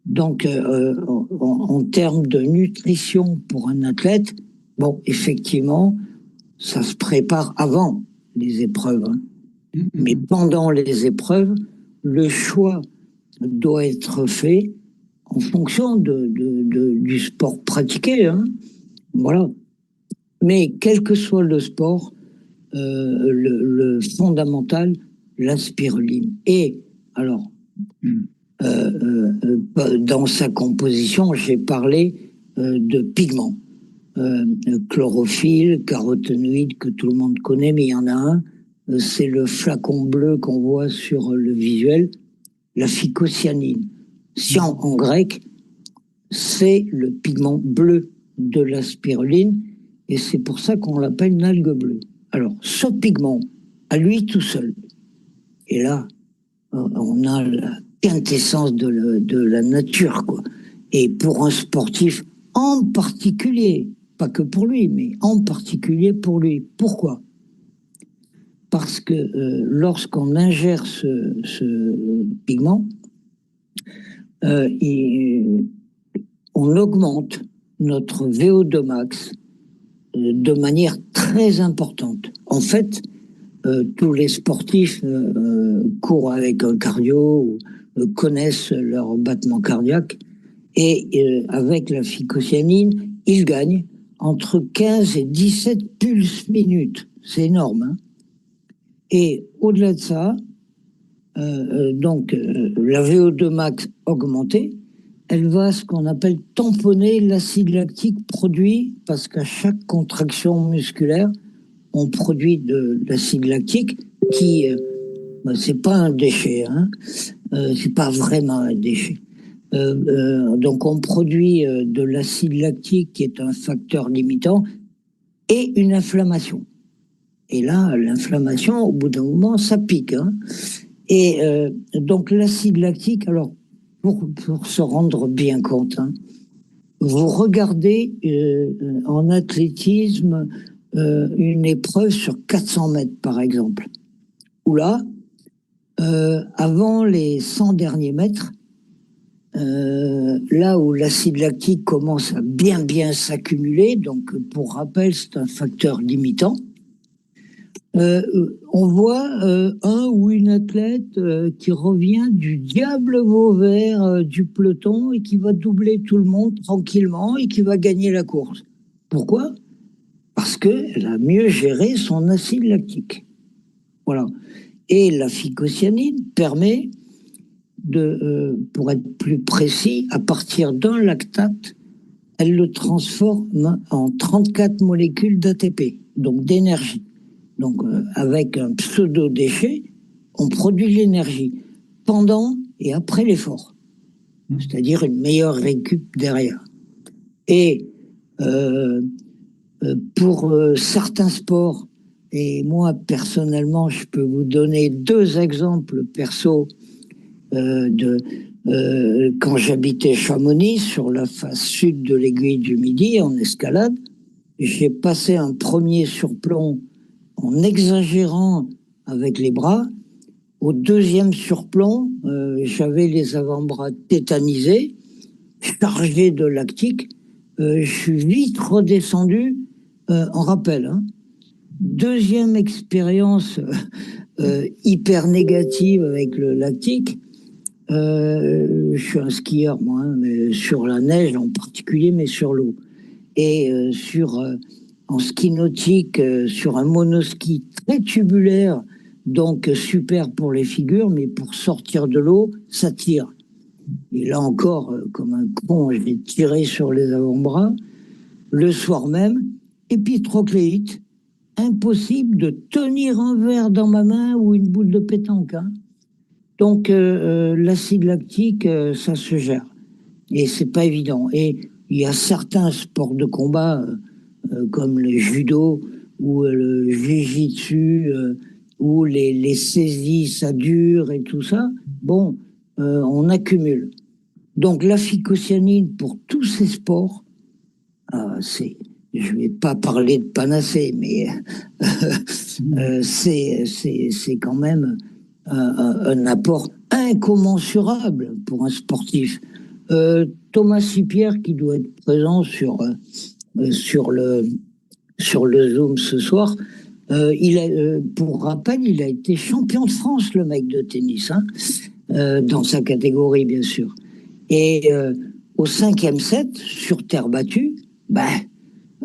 Speaker 5: Donc, en termes de nutrition pour un athlète, bon, effectivement, ça se prépare avant les épreuves. Hein. Mais pendant les épreuves, le choix doit être fait en fonction du sport pratiqué. Hein. Voilà. Mais quel que soit le sport, le fondamental, la spiruline. Et alors, dans sa composition, j'ai parlé de pigments. Chlorophylle, caroténoïdes, que tout le monde connaît, mais il y en a un. C'est le flacon bleu qu'on voit sur le visuel, la phycocyanine. Cyan en grec, c'est le pigment bleu de la spiruline, Et c'est pour ça qu'on l'appelle une algue bleue. Alors, ce pigment, à lui tout seul, et là, on a la quintessence de la nature, quoi. Et pour un sportif en particulier, pas que pour lui, mais en particulier pour lui. Pourquoi? Parce que lorsqu'on ingère ce pigment, on augmente notre VO2 max de manière très importante. En fait, tous les sportifs courent avec un cardio, connaissent leur battement cardiaque, et avec la phycocyanine, ils gagnent entre 15 et 17 pulses minutes. C'est énorme, hein. Et au-delà de ça, la VO2 max augmentée, elle va ce qu'on appelle tamponner l'acide lactique produit, parce qu'à chaque contraction musculaire, on produit de l'acide lactique qui, c'est pas un déchet, hein, c'est pas vraiment un déchet. Donc on produit de l'acide lactique qui est un facteur limitant et une inflammation. Et là, l'inflammation, au bout d'un moment, ça pique, hein. Et donc l'acide lactique, alors pour se rendre bien compte, hein, vous regardez en athlétisme une épreuve sur 400 mètres par exemple, où là, avant les 100 derniers mètres, là où l'acide lactique commence à bien s'accumuler, donc pour rappel c'est un facteur limitant, on voit un ou une athlète qui revient du diable Vauvert du peloton et qui va doubler tout le monde tranquillement et qui va gagner la course. Pourquoi? Parce qu'elle a mieux géré son acide lactique. Voilà. Et la phycocyanine permet pour être plus précis, à partir d'un lactate, elle le transforme en 34 molécules d'ATP, donc d'énergie. Donc, avec un pseudo-déchet, on produit de l'énergie pendant et après l'effort. C'est-à-dire une meilleure récup derrière. Et pour certains sports, et moi personnellement, je peux vous donner 2 exemples perso quand j'habitais Chamonix, sur la face sud de l'aiguille du Midi, en escalade. J'ai passé un premier surplomb en exagérant avec les bras. Au deuxième surplomb, j'avais les avant-bras tétanisés, chargés de lactique. Je suis vite redescendu en rappel, hein. Deuxième expérience hyper négative avec le lactique. Je suis un skieur, moi, hein, mais sur la neige en particulier, mais sur l'eau. Et en ski nautique, sur un monoski très tubulaire, donc super pour les figures, mais pour sortir de l'eau, ça tire. Et là encore, comme un con, j'ai tiré sur les avant-bras. Le soir même, épitrocléite, impossible de tenir un verre dans ma main ou une boule de pétanque, hein. Donc l'acide lactique, ça se gère. Et c'est pas évident. Et il y a certains sports de combat, comme le judo ou le jiu-jitsu, ou les saisies, ça dure et tout ça. Bon, on accumule. Donc la phycocyanine pour tous ces sports, je vais pas parler de panacée, mais c'est quand même un apport incommensurable pour un sportif. Thomas Sipierre, qui doit être présent sur le Zoom ce soir, pour rappel, il a été champion de France, le mec de tennis, hein, dans sa catégorie, bien sûr. Et au 5e set, sur terre battue,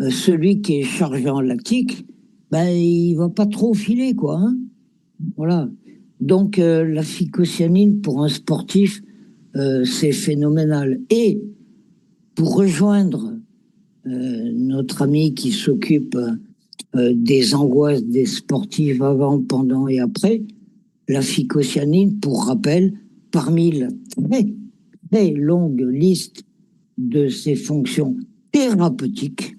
Speaker 5: celui qui est chargé en lactique, il va pas trop filer, quoi, hein. Voilà. Donc, la phycocyanine, pour un sportif, c'est phénoménal. Et pour rejoindre notre ami qui s'occupe des angoisses des sportifs avant, pendant et après, la phycocyanine, pour rappel, parmi la très, très longue liste de ses fonctions thérapeutiques,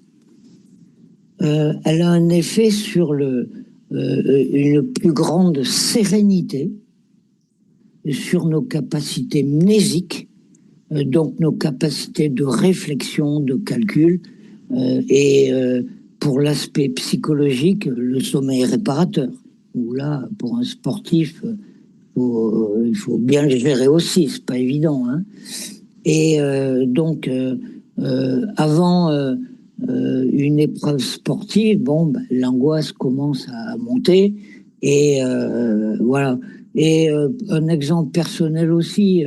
Speaker 5: elle a un effet sur une plus grande sérénité, sur nos capacités mnésiques, donc nos capacités de réflexion, de calcul, et pour l'aspect psychologique, le sommeil réparateur. Où là, pour un sportif, il faut bien le gérer aussi, c'est pas évident. Hein. Et donc, avant une épreuve sportive, bon, ben, l'angoisse commence à monter. Et voilà. Et un exemple personnel aussi,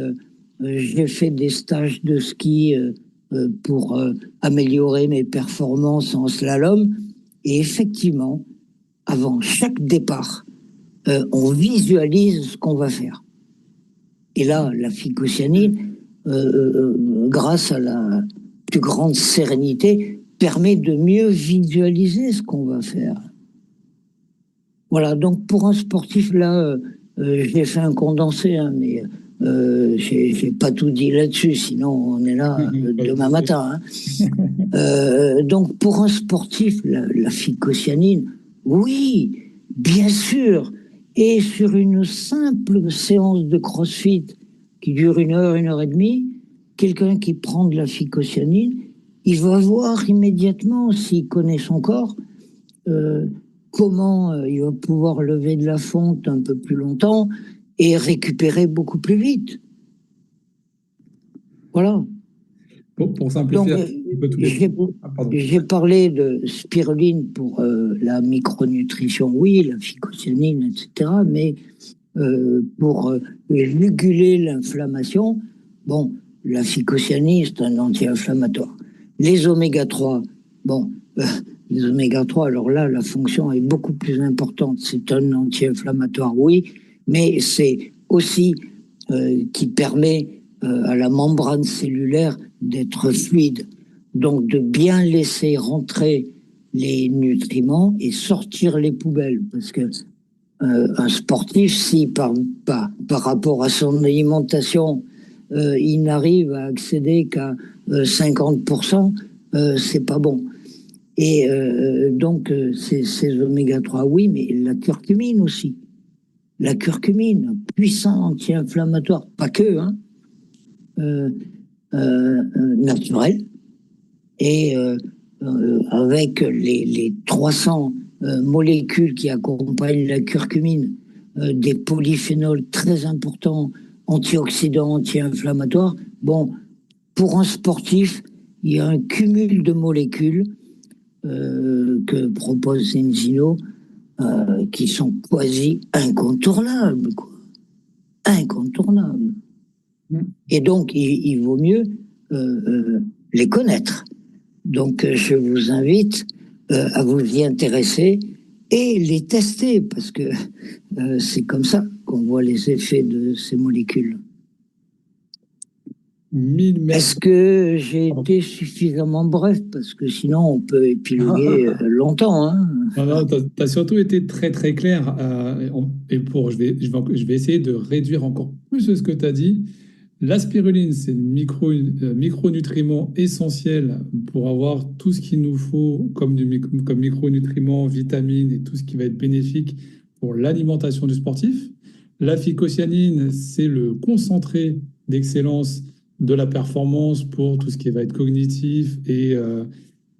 Speaker 5: j'ai fait des stages de ski pour améliorer mes performances en slalom. Et effectivement, avant chaque départ, on visualise ce qu'on va faire. Et là, la phycocyanine, grâce à la plus grande sérénité, permet de mieux visualiser ce qu'on va faire. Voilà, donc pour un sportif, là, j'ai fait un condensé, hein, mais j'ai pas tout dit là-dessus, sinon on est là demain matin. Hein. Donc pour un sportif, la phycocyanine, oui, bien sûr. Et sur une simple séance de crossfit qui dure 1 heure et demie, quelqu'un qui prend de la phycocyanine, il va voir immédiatement, s'il connaît son corps, comment il va pouvoir lever de la fonte un peu plus longtemps et récupérer beaucoup plus vite. Voilà.
Speaker 1: Pour simplifier,
Speaker 5: j'ai parlé de spiruline pour la micronutrition, oui, la phycocyanine, etc. Mais pour juguler l'inflammation, bon, la phycocyanine, c'est un anti-inflammatoire. Les oméga 3, bon, les oméga 3, alors là, la fonction est beaucoup plus importante. C'est un anti-inflammatoire, oui, mais c'est aussi qui permet à la membrane cellulaire d'être fluide. Donc, de bien laisser rentrer les nutriments et sortir les poubelles. Parce que un sportif, si par rapport à son alimentation, il n'arrive à accéder qu'à 50%, c'est pas bon. Et donc, ces oméga 3, oui, mais la curcumine aussi. La curcumine, puissant anti-inflammatoire, pas que, hein, naturel. Et avec les 300 molécules qui accompagnent la curcumine, des polyphénols très importants, antioxydants, anti-inflammatoires. Bon, pour un sportif, il y a un cumul de molécules que propose Enzino qui sont quasi incontournables, quoi. Incontournables. Et donc, il vaut mieux les connaître. Donc, je vous invite à vous y intéresser et les tester, parce que c'est comme ça qu'on voit les effets de ces molécules. Est-ce que j'ai été suffisamment bref? Parce que sinon, on peut épiloguer longtemps. Hein.
Speaker 1: Non, tu as surtout été très, très clair. Et je vais essayer de réduire encore plus ce que tu as dit. La spiruline, c'est un micronutriment essentiel pour avoir tout ce qu'il nous faut comme micronutriments, vitamines et tout ce qui va être bénéfique pour l'alimentation du sportif. La phycocyanine, c'est le concentré d'excellence de la performance pour tout ce qui va être cognitif et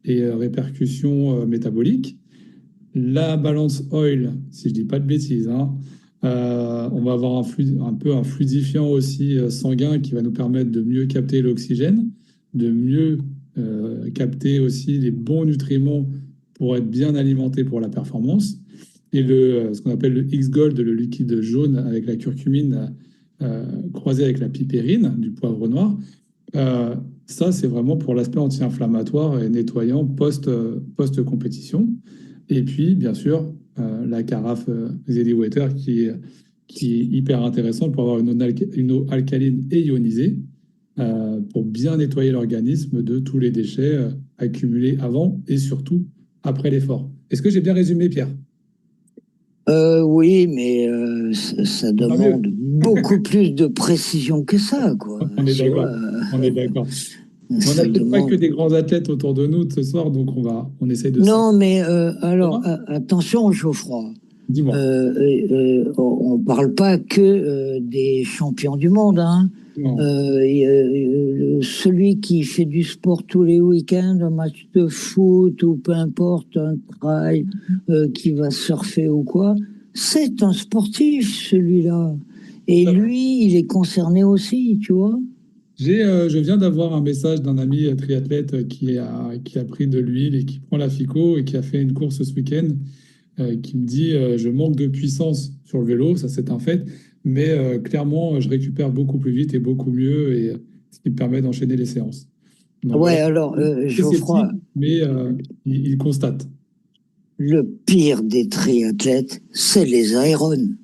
Speaker 1: répercussions métaboliques. La balance oil, si je dis pas de bêtises, hein, on va avoir un fluidifiant aussi sanguin qui va nous permettre de mieux capter l'oxygène, de mieux capter aussi les bons nutriments pour être bien alimenté pour la performance. Et ce qu'on appelle le X-Gold, le liquide jaune avec la curcumine croisé avec la pipérine, du poivre noir. Ça, c'est vraiment pour l'aspect anti-inflammatoire et nettoyant post-compétition. Et puis, bien sûr, la carafe Zeddy Water qui est hyper intéressante pour avoir une eau alcaline et ionisée pour bien nettoyer l'organisme de tous les déchets accumulés avant et surtout après l'effort. Est-ce que j'ai bien résumé, Pierre?
Speaker 5: Oui, mais ça demande beaucoup plus de précision que ça, quoi.
Speaker 1: On est d'accord. On est d'accord. On
Speaker 5: Ça
Speaker 1: n'a peut-être pas que
Speaker 5: demande.
Speaker 1: des grands athlètes autour de nous ce soir, donc on essaye de ça.
Speaker 5: Non, mais alors, attention, Geoffroy.
Speaker 1: Dis-moi.
Speaker 5: On parle pas que des champions du monde, hein.
Speaker 1: Non.
Speaker 5: Celui qui fait du sport tous les week-ends, un match de foot ou peu importe, un trail, qui va surfer ou quoi, c'est un sportif, celui-là. Et lui, il est concerné aussi, tu vois.
Speaker 1: Je viens d'avoir un message d'un ami triathlète qui a pris de l'huile et qui prend la FICO et qui a fait une course ce week-end, qui me dit je manque de puissance sur le vélo, ça c'est un fait, mais clairement je récupère beaucoup plus vite et beaucoup mieux, et ce qui me permet d'enchaîner les séances. Donc voilà,
Speaker 5: Ouais, alors,
Speaker 1: c'est
Speaker 5: Geoffroy,
Speaker 1: sceptique, mais il constate.
Speaker 5: le pire des triathlètes, c'est les aérones.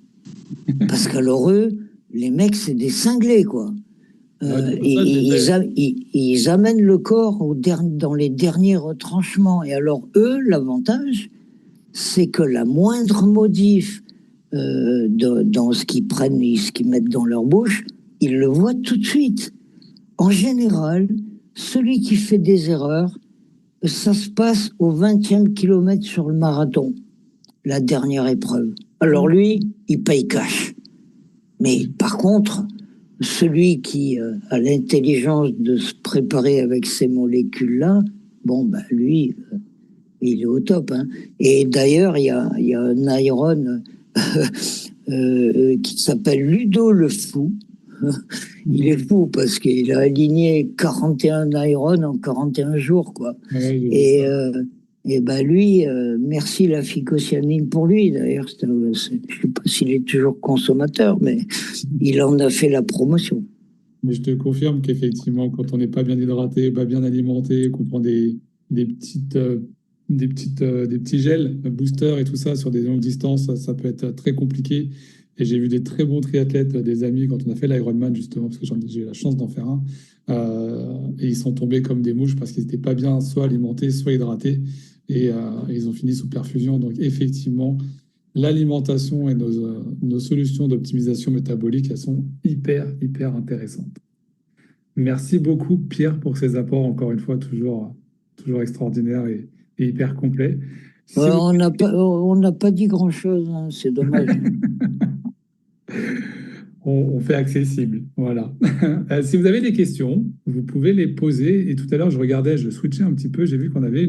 Speaker 5: Parce qu'alors eux, les mecs, c'est des cinglés, quoi.
Speaker 1: Ouais, c'est pour ça que je disais,
Speaker 5: Ils amènent le corps dans les derniers retranchements. Et alors, eux, l'avantage, c'est que la moindre modif dans ce qu'ils prennent, ce qu'ils mettent dans leur bouche, ils le voient tout de suite. En général, celui qui fait des erreurs, ça se passe au 20e kilomètre sur le marathon, la dernière épreuve. Alors lui, il paye cash. Mais par contre, celui qui a l'intelligence de se préparer avec ces molécules-là, bon, bah, lui, il est au top, hein. Et d'ailleurs, il y a un Iron qui s'appelle Ludo le Fou. Il est fou parce qu'il a aligné 41 Iron en 41 jours, quoi.
Speaker 1: ouais, j'ai vu
Speaker 5: Et,
Speaker 1: ça.
Speaker 5: et ben lui, merci la phycocyanine pour lui. D'ailleurs, je ne sais pas s'il est toujours consommateur, mais il en a fait la promotion.
Speaker 1: Mais je te confirme qu'effectivement, quand on n'est pas bien hydraté, pas bien alimenté, qu'on prend des petites, des petits gels, boosters et tout ça sur des longues distances, ça peut être très compliqué. Et j'ai vu des très bons triathlètes, des amis, quand on a fait l'Ironman, justement, parce que j'ai eu la chance d'en faire un, et ils sont tombés comme des mouches parce qu'ils n'étaient pas bien soit alimentés, soit hydratés, et ils ont fini sous perfusion. Donc effectivement, l'alimentation et nos solutions d'optimisation métabolique, elles sont hyper intéressantes. Merci beaucoup, Pierre, pour ces apports, encore une fois, toujours extraordinaires et hyper complets. Si vous...
Speaker 5: On n'a pas dit grand-chose, hein, c'est dommage.
Speaker 1: on fait accessible, voilà. Si vous avez des questions, vous pouvez les poser. Et tout à l'heure, je switchais un petit peu, j'ai vu qu'on avait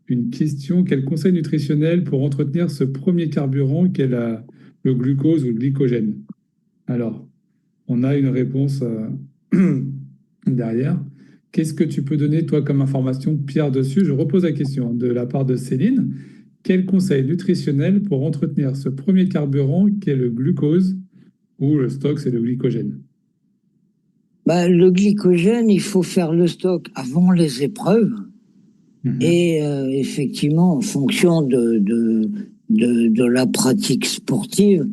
Speaker 1: une question. Quel conseil nutritionnel pour entretenir ce premier carburant qu'est le glucose ou le glycogène? Alors, on a une réponse derrière. Qu'est-ce que tu peux donner, toi, comme information, Pierre, dessus? Je repose la question de la part de Céline. Quel conseil nutritionnel pour entretenir ce premier carburant qu'est le glucose ou le stock, c'est le glycogène?
Speaker 5: Bah, le glycogène, il faut faire le stock avant les épreuves. Et effectivement, en fonction de la pratique sportive,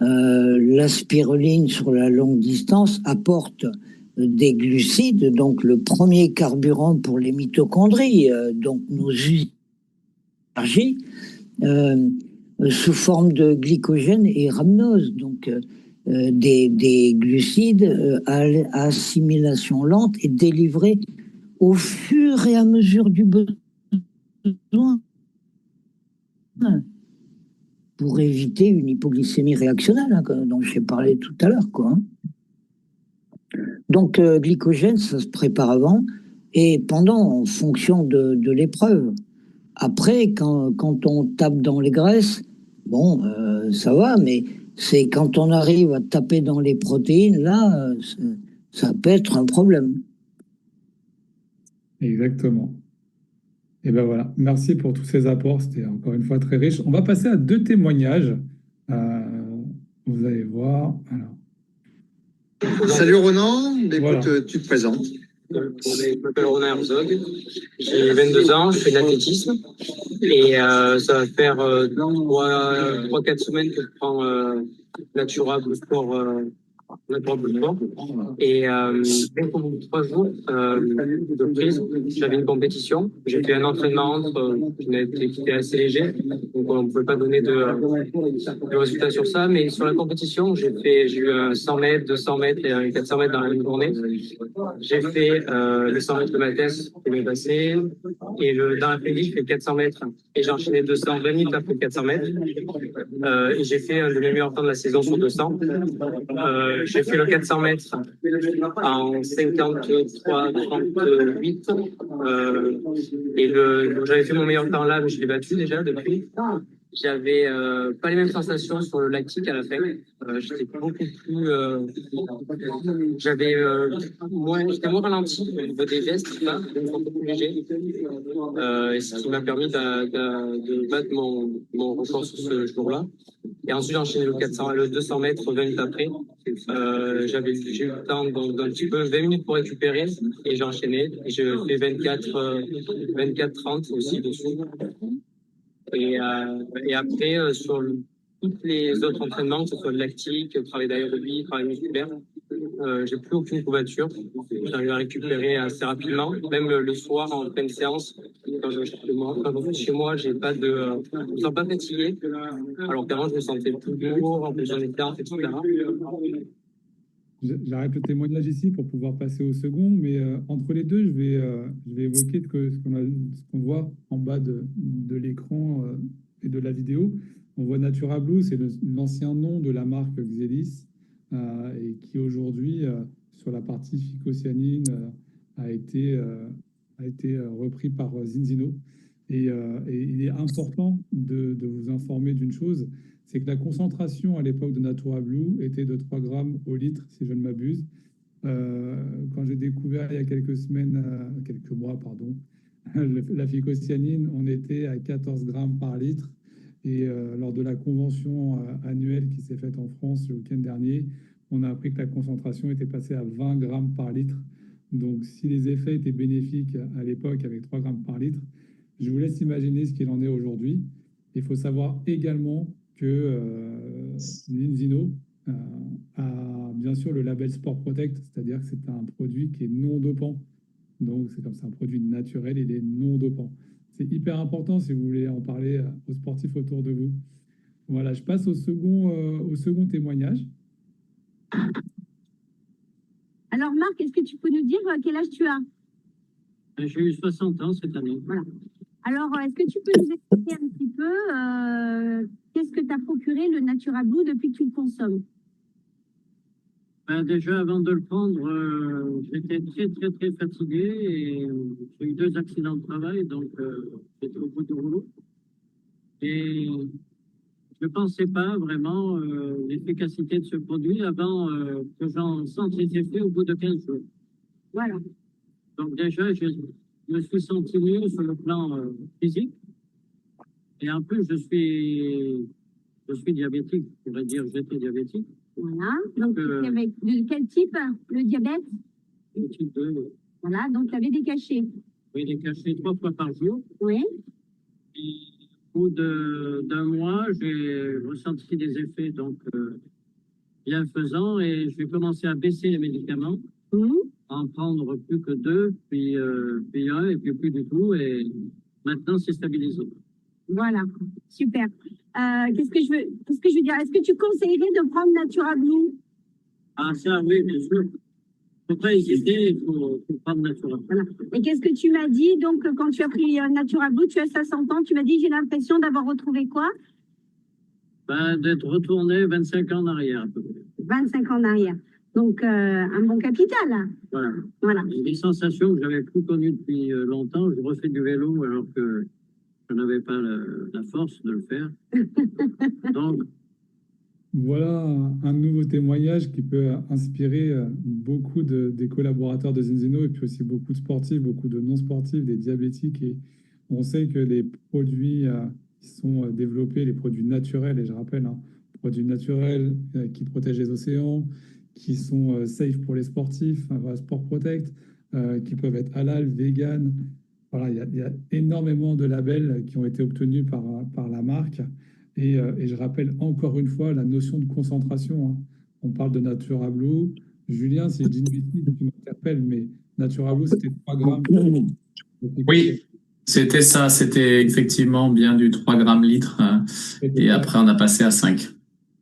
Speaker 5: la spiruline sur la longue distance apporte des glucides, donc le premier carburant pour les mitochondries, donc nos énergies, sous forme de glycogène et rhamnose, donc des glucides à assimilation lente et délivrés au fur et à mesure du besoin pour éviter une hypoglycémie réactionnelle, hein, dont j'ai parlé tout à l'heure, quoi. Donc, glycogène, ça se prépare avant et pendant, en fonction de l'épreuve. Après, quand on tape dans les graisses, bon, ça va, mais c'est quand on arrive à taper dans les protéines, là, ça peut être un problème.
Speaker 1: Exactement. Et ben voilà, merci pour tous ces apports, c'était encore une fois très riche. On va passer à deux témoignages. Vous allez voir. Alors,
Speaker 6: Salut Ronan,
Speaker 1: voilà.
Speaker 6: écoute, tu te présentes.
Speaker 7: Je m'appelle Ronan Herzog, j'ai 22 ans, je fais de l'athlétisme et ça va faire 3-4 semaines que je prends Natura Sport Natural Blue Sport. Et donc, au bout de 3 jours de prise, j'avais une compétition. J'ai fait un entraînement qui était assez léger, donc on ne pouvait pas donner de résultats sur ça. Mais sur la compétition, j'ai eu 100 mètres, 200 mètres et 400 mètres dans la même journée. J'ai fait les 100 mètres de ma thèse qui m'est passé. Et dans l'après-midi, j'ai fait 400 mètres. Et j'ai enchaîné 220 minutes après 400 mètres. Et j'ai fait un de mes meilleurs temps de la saison sur 200. J'ai fait le 400 mètres en 53-38. J'avais fait mon meilleur temps là, mais je l'ai battu déjà depuis. J'avais pas les mêmes sensations sur le lactique à la fin. J'étais beaucoup plus, j'étais moins ralenti au niveau des gestes, là, donc un peu plus léger. Et ce qui m'a permis de battre mon record sur ce jour-là. Et ensuite, j'ai enchaîné le 200 mètres 20 minutes après. J'ai eu le temps d'un petit peu 20 minutes pour récupérer et j'ai enchaîné. Et je fais 24-30 aussi dessous. Et après, sur tous les autres entraînements, que ce soit le lactique, le travail d'aérobie, le travail musculaire, j'ai plus aucune courbature. J'arrive à récupérer assez rapidement. Même le soir, en pleine séance, quand je suis chez moi, je me sens pas fatigué. Alors qu'avant, je me sentais plus lourd, en plus j'en étais etc.
Speaker 1: J'arrête le témoignage ici pour pouvoir passer au second, mais entre les deux, je vais évoquer ce qu'on voit en bas de l'écran et de la vidéo. On voit Natura Blue, c'est l'ancien nom de la marque Xelis, et qui aujourd'hui, sur la partie phycocyanine, a été repris par Zinzino. Et il est important de vous informer d'une chose, c'est que la concentration à l'époque de Natura Blue était de 3 grammes au litre, si je ne m'abuse. Quand j'ai découvert il y a quelques mois, pardon, la phycocyanine, on était à 14 grammes par litre. Et lors de la convention annuelle qui s'est faite en France le week-end dernier, on a appris que la concentration était passée à 20 grammes par litre. Donc, si les effets étaient bénéfiques à l'époque avec 3 grammes par litre, je vous laisse imaginer ce qu'il en est aujourd'hui. Il faut savoir également que Zinzino a bien sûr le label Sport Protect, c'est-à-dire que c'est un produit qui est non dopant. Donc, c'est comme c'est un produit naturel, il est non dopant. C'est hyper important si vous voulez en parler aux sportifs autour de vous. Voilà, je passe au second témoignage.
Speaker 8: Alors, Marc, est-ce que tu peux nous dire quel âge tu as?
Speaker 3: J'ai eu 60 ans cette année.
Speaker 8: Voilà. Alors, est-ce que tu peux nous expliquer un petit peu qu'est-ce que t'a procuré le Natura Blue depuis que tu le consommes?
Speaker 3: Ben, déjà, avant de le prendre, j'étais très, très, très fatigué et j'ai eu 2 accidents de travail, donc j'étais au bout du rouleau. Et je ne pensais pas vraiment l'efficacité de ce produit avant que j'en sente les effets au bout de 15 jours.
Speaker 8: Voilà.
Speaker 3: Donc déjà, je me suis senti mieux sur le plan physique. Et en plus, je suis diabétique, je pourrais dire j'étais diabétique.
Speaker 8: Voilà. Donc, de quel type le diabète?
Speaker 3: Le type 2.
Speaker 8: Voilà. Donc, tu avais des cachets.
Speaker 3: Oui, des cachets 3 fois par jour.
Speaker 8: Oui.
Speaker 3: Et au bout d'un mois, j'ai ressenti des effets donc bienfaisants et j'ai commencé à baisser les médicaments, en prendre plus que 2, puis 1 et puis plus du tout. Et maintenant, c'est stabilisé.
Speaker 8: Voilà, super. Qu'est-ce que je veux dire? Est-ce que tu conseillerais de prendre Natura Blue?
Speaker 3: Ah, ça, oui, bien sûr. Il ne faut pas hésiter, il faut prendre Natura Blue.
Speaker 8: Voilà. Et qu'est-ce que tu m'as dit? Donc, quand tu as pris Natura Blue, tu as 60 ans, tu m'as dit, j'ai l'impression d'avoir retrouvé quoi?
Speaker 3: Ben, d'être retourné 25 ans en arrière, à peu près.
Speaker 8: 25 ans en arrière. Donc, un bon capital.
Speaker 3: Voilà.
Speaker 8: Voilà.
Speaker 3: Des sensations que j'avais plus connues depuis longtemps. Je refais du vélo alors que je n'avais pas la force de le faire. Donc,
Speaker 1: voilà un nouveau témoignage qui peut inspirer beaucoup des collaborateurs de Zinzino et puis aussi beaucoup de sportifs, beaucoup de non-sportifs, des diabétiques. Et on sait que les produits qui sont développés, les produits naturels, et je rappelle, produits naturels qui protègent les océans, qui sont safe pour les sportifs, voilà, Sport Protect, qui peuvent être halal, vegan. Voilà, il y a énormément de labels qui ont été obtenus par la marque. Et je rappelle encore une fois la notion de concentration. on parle de Natura Blue. Julien, si je dis une bêtise, tu m'interpelles, mais Natura Blue, c'était 3 grammes.
Speaker 4: Oui, c'était ça. C'était effectivement bien du 3 grammes litre. Et après, on a passé à 5.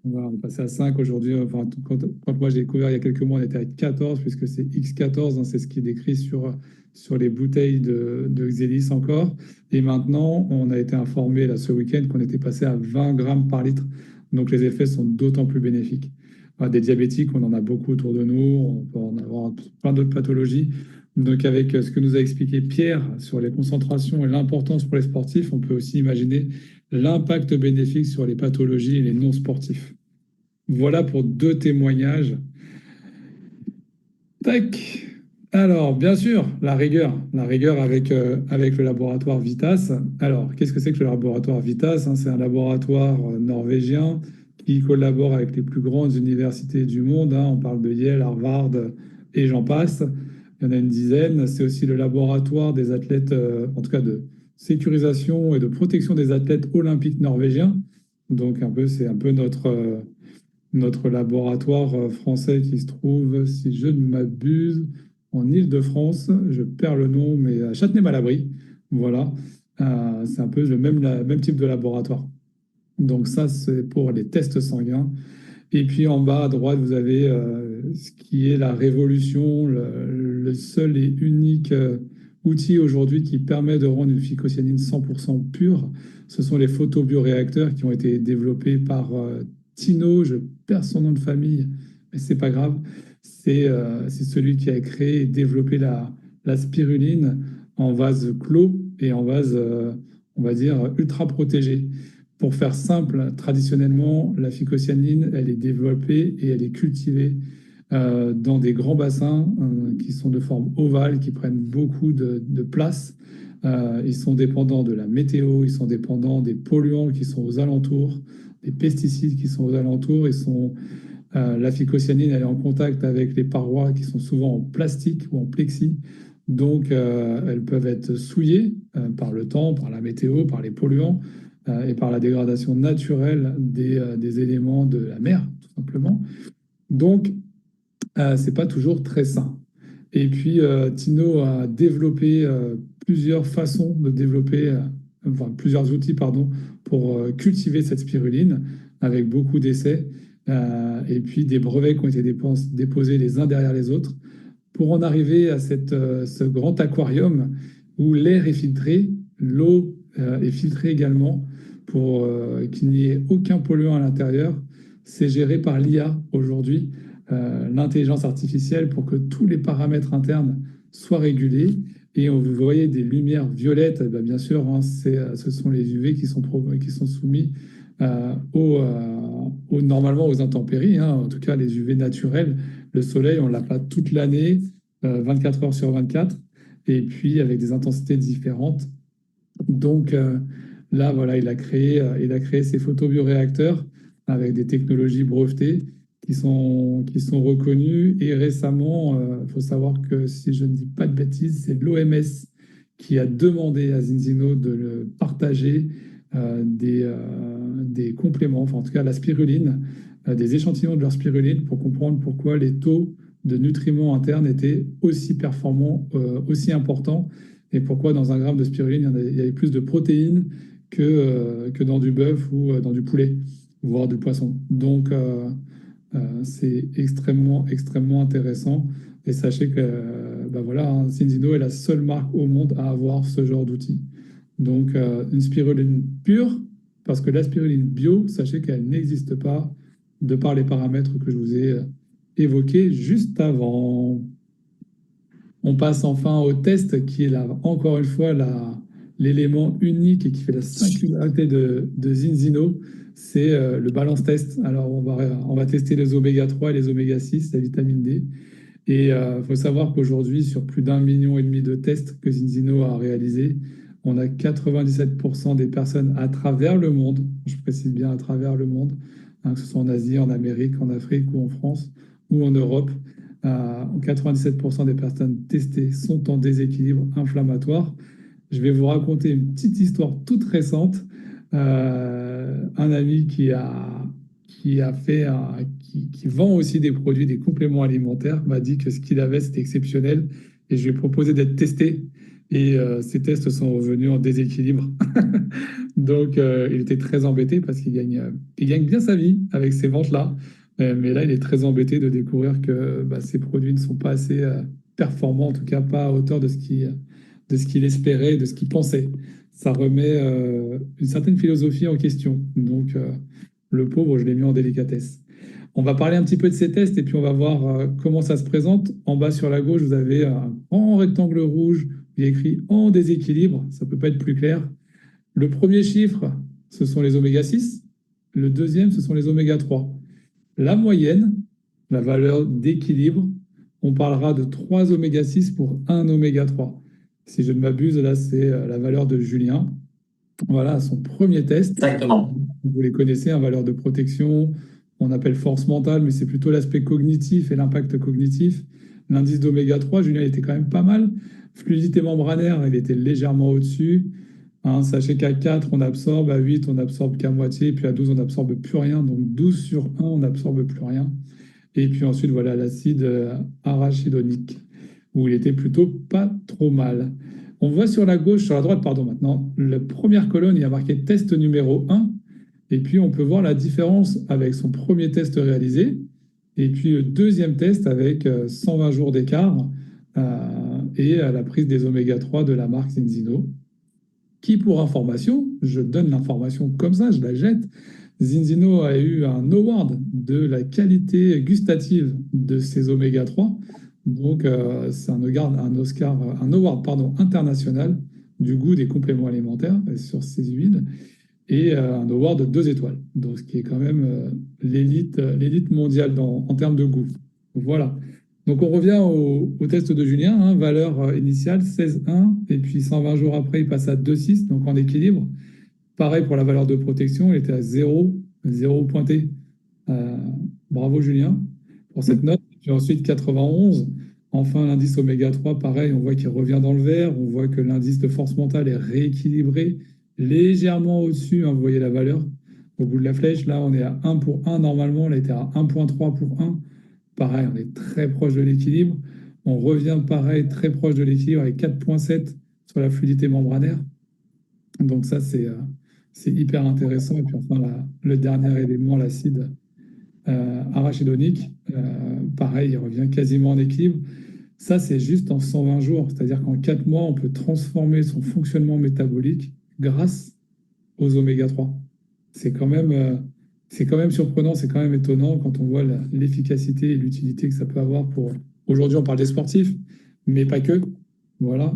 Speaker 1: Voilà, on est passé à 5 aujourd'hui. Enfin, quand moi j'ai découvert il y a quelques mois, on était à 14, puisque c'est X14, hein, c'est ce qui est décrit sur les bouteilles de Xelis encore. Et maintenant, on a été informé là, ce week-end qu'on était passé à 20 grammes par litre. Donc les effets sont d'autant plus bénéfiques. Enfin, des diabétiques, on en a beaucoup autour de nous, on peut en avoir plein d'autres pathologies. Donc avec ce que nous a expliqué Pierre sur les concentrations et l'importance pour les sportifs, on peut aussi imaginer l'impact bénéfique sur les pathologies et les non-sportifs. Voilà pour 2 témoignages. Tac. Alors, bien sûr, la rigueur avec le laboratoire Vitas. Alors, qu'est-ce que c'est que le laboratoire Vitas, hein? C'est un laboratoire norvégien qui collabore avec les plus grandes universités du monde, hein. On parle de Yale, Harvard et j'en passe. Il y en a une dizaine. C'est aussi le laboratoire des athlètes, en tout cas de sécurisation et de protection des athlètes olympiques norvégiens. Donc, c'est un peu notre laboratoire français qui se trouve, si je ne m'abuse, en Île-de-France. Je perds le nom, mais à Châtenay-Malabry. Voilà. C'est un peu le même type de laboratoire. Donc ça, c'est pour les tests sanguins. Et puis en bas à droite, vous avez ce qui est la révolution, le seul et unique outil aujourd'hui qui permet de rendre une phycocyanine 100% pure. Ce sont les photobioréacteurs qui ont été développés par Tino, je perds son nom de famille, mais c'est pas grave. C'est celui qui a créé et développé la spiruline en vase clos et en vase, on va dire, ultra protégé. Pour faire simple, traditionnellement, la phycocyanine, elle est développée et elle est cultivée dans des grands bassins qui sont de forme ovale, qui prennent beaucoup de place. Ils sont dépendants de la météo, ils sont dépendants des polluants qui sont aux alentours, des pesticides qui sont aux alentours. La phycocyanine, elle est en contact avec les parois qui sont souvent en plastique ou en plexi. Donc, elles peuvent être souillées par le temps, par la météo, par les polluants et par la dégradation naturelle des éléments de la mer, tout simplement. Donc, c'est pas toujours très sain. Et puis, Tino a développé plusieurs façons de développer, enfin, plusieurs outils, pardon, pour cultiver cette spiruline avec beaucoup d'essais et puis des brevets qui ont été déposés les uns derrière les autres pour en arriver à ce grand aquarium où l'air est filtré, l'eau est filtrée également pour qu'il n'y ait aucun polluant à l'intérieur. C'est géré par l'IA aujourd'hui, l'intelligence artificielle, pour que tous les paramètres internes soient régulés. Et vous voyez des lumières violettes, bien sûr, hein, ce sont les UV qui sont soumis normalement aux intempéries, hein, en tout cas les UV naturels. Le soleil, on ne l'a pas toute l'année, 24 heures sur 24, et puis avec des intensités différentes. Donc là, voilà, il a créé ces photobioréacteurs avec des technologies brevetées qui sont reconnues. Et récemment, il faut savoir que, si je ne dis pas de bêtises, c'est l'OMS qui a demandé à Zinzino de le partager des compléments, enfin en tout cas la spiruline, des échantillons de leur spiruline pour comprendre pourquoi les taux de nutriments internes étaient aussi performants, aussi importants, et pourquoi dans un gramme de spiruline, il y avait plus de protéines que dans du bœuf ou dans du poulet, voire du poisson. Donc, c'est extrêmement, extrêmement intéressant. Et sachez que voilà, hein, Zinzino est la seule marque au monde à avoir ce genre d'outil. Donc, une spiruline pure, parce que la spiruline bio, sachez qu'elle n'existe pas de par les paramètres que je vous ai évoqués juste avant. On passe enfin au test qui est là, encore une fois, l'élément unique et qui fait la singularité de Zinzino, c'est le balance test. Alors, on va tester les oméga 3 et les oméga 6, la vitamine D. Et il faut savoir qu'aujourd'hui, sur plus d'1,5 million de tests que Zinzino a réalisés, on a 97% des personnes à travers le monde, je précise bien à travers le monde, hein, que ce soit en Asie, en Amérique, en Afrique ou en France ou en Europe, 97% des personnes testées sont en déséquilibre inflammatoire. Je vais vous raconter une petite histoire toute récente. Un ami qui qui vend aussi des produits, des compléments alimentaires, m'a dit que ce qu'il avait, c'était exceptionnel. Et je lui ai proposé d'être testé. Et ces tests sont revenus en déséquilibre. Donc, il était très embêté parce il gagne bien sa vie avec ces ventes-là. Mais là, il est très embêté de découvrir que ces produits ne sont pas assez performants, en tout cas pas à hauteur de ce qu'il espérait, de ce qu'il pensait. Ça remet une certaine philosophie en question. Donc, le pauvre, je l'ai mis en délicatesse. On va parler un petit peu de ces tests et puis on va voir comment ça se présente. En bas sur la gauche, vous avez un grand rectangle rouge. Il y a écrit en déséquilibre. Ça ne peut pas être plus clair. Le premier chiffre, ce sont les oméga 6. Le deuxième, ce sont les oméga 3. La moyenne, la valeur d'équilibre, on parlera de 3 oméga 6 pour 1 oméga 3. Si je ne m'abuse, là, c'est la valeur de Julien. Voilà, son premier test.
Speaker 4: Exactement.
Speaker 1: Vous les connaissez, valeur de protection. On appelle force mentale, mais c'est plutôt l'aspect cognitif et l'impact cognitif. L'indice d'oméga 3, Julien, il était quand même pas mal. Fluidité membranaire, il était légèrement au-dessus. Sachez qu'à 4, on absorbe, à 8, on n'absorbe qu'à moitié, et puis à 12, on n'absorbe plus rien. Donc 12 sur 1, on n'absorbe plus rien. Et puis ensuite, voilà l'acide arachidonique, où il était plutôt pas trop mal. On voit sur la gauche, sur la droite, pardon, maintenant, la première colonne, il y a marqué test numéro 1. Et puis, on peut voir la différence avec son premier test réalisé. Et puis, le deuxième test avec 120 jours d'écart et la prise des oméga 3 de la marque Zinzino. Qui, pour information, je donne l'information comme ça, je la jette. Zinzino a eu un award de la qualité gustative de ces oméga 3. Donc, c'est un award international du goût des compléments alimentaires sur ces huiles et un award de 2 étoiles. Donc, ce qui est quand même l'élite mondiale en termes de goût. Voilà. Donc, on revient au test de Julien, valeur initiale 16,1 et puis 120 jours après, il passe à 2,6, donc en équilibre. Pareil pour la valeur de protection, il était à 0 pointé. Bravo Julien pour cette note. Puis ensuite 91. Enfin, l'indice oméga 3, pareil, on voit qu'il revient dans le vert. On voit que l'indice de force mentale est rééquilibré, légèrement au-dessus. Vous voyez la valeur au bout de la flèche. Là, on est à 1 pour 1 normalement. On était à 1,3 pour 1. Pareil, on est très proche de l'équilibre. On revient pareil, très proche de l'équilibre avec 4,7 sur la fluidité membranaire. Donc ça, c'est hyper intéressant. Et puis enfin, le dernier élément, l'acide arachidonique, pareil, il revient quasiment en équilibre. Ça, c'est juste en 120 jours. C'est-à-dire qu'en 4 mois, on peut transformer son fonctionnement métabolique grâce aux oméga 3. C'est quand même surprenant, c'est quand même étonnant quand on voit l'efficacité et l'utilité que ça peut avoir pour... Aujourd'hui, on parle des sportifs, mais pas que. Voilà,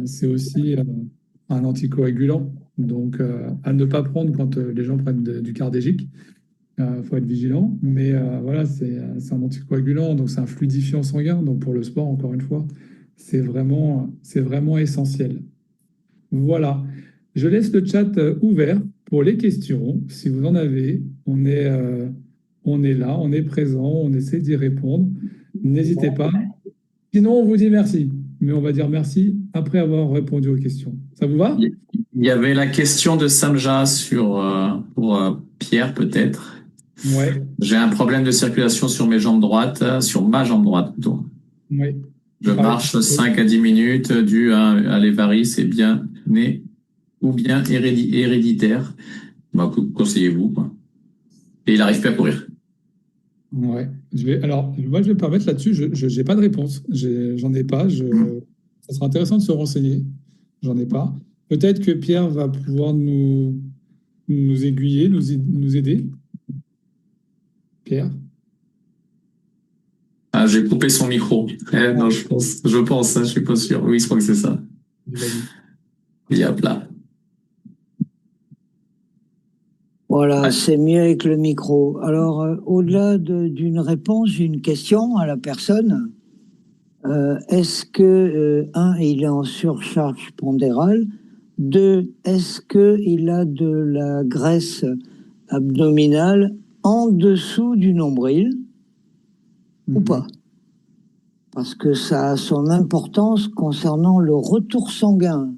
Speaker 1: c'est aussi un anticoagulant. Donc, à ne pas prendre quand les gens prennent du cardégique. Faut être vigilant. Mais voilà, c'est un anticoagulant, donc c'est un fluidifiant sanguin. Donc, pour le sport, encore une fois, c'est vraiment essentiel. Voilà. Je laisse le chat ouvert pour les questions. Si vous en avez, on est là, on est présent, on essaie d'y répondre. N'hésitez pas. Sinon, on vous dit merci. Mais on va dire merci après avoir répondu aux questions. Ça vous va?
Speaker 4: Il y avait la question de Samja pour Pierre, peut-être.
Speaker 1: Ouais.
Speaker 4: J'ai un problème de circulation sur ma jambe droite plutôt.
Speaker 1: Oui.
Speaker 4: Je marche 5 à 10 minutes dû à les varices et bien né ou bien héréditaire. Conseillez-vous, quoi. Et il n'arrive plus à courir.
Speaker 1: Ouais. Alors, moi, je vais me permettre là-dessus. Je n'ai pas de réponse. J'en ai pas. Ça sera intéressant de se renseigner. J'en ai pas. Peut-être que Pierre va pouvoir nous aiguiller, nous aider. Pierre?
Speaker 4: Ah, j'ai coupé son micro. Non, je pense, je suis pas sûr. Oui, je crois que c'est ça. Et hop là.
Speaker 5: Voilà, c'est mieux avec le micro. Alors, au-delà d'une réponse, j'ai une question à la personne. Est-ce que, il est en surcharge pondérale? 2, est-ce qu'il a de la graisse abdominale en dessous du nombril ou pas? Parce que ça a son importance concernant le retour sanguin.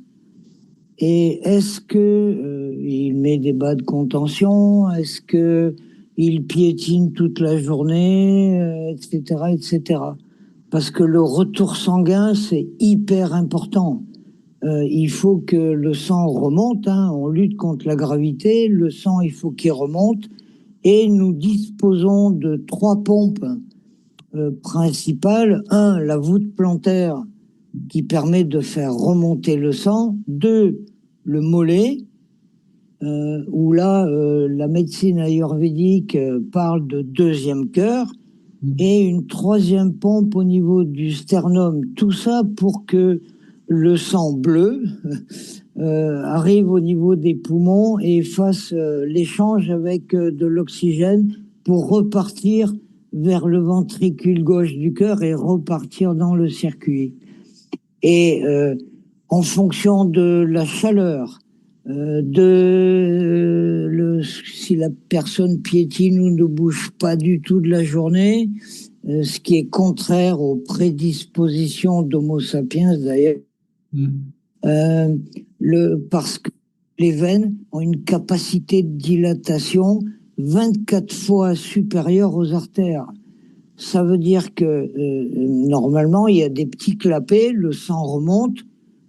Speaker 5: Et est-ce que il met des bas de contention? Est-ce que ils piétinent toute la journée, etc., etc. Parce que le retour sanguin, c'est hyper important. Il faut que le sang remonte, hein, on lutte contre la gravité, le sang, il faut qu'il remonte, et nous disposons de 3 pompes principales. 1, la voûte plantaire, qui permet de faire remonter le sang. 2, le mollet, où là, la médecine ayurvédique parle de 2e cœur, et une 3e pompe au niveau du sternum. Tout ça pour que le sang bleu arrive au niveau des poumons et fasse l'échange avec de l'oxygène pour repartir vers le ventricule gauche du cœur et repartir dans le circuit. Et en fonction de la chaleur, si la personne piétine ou ne bouge pas du tout de la journée, ce qui est contraire aux prédispositions d'Homo sapiens d'ailleurs, parce que les veines ont une capacité de dilatation 24 fois supérieure aux artères. Ça veut dire que normalement, il y a des petits clapets, le sang remonte,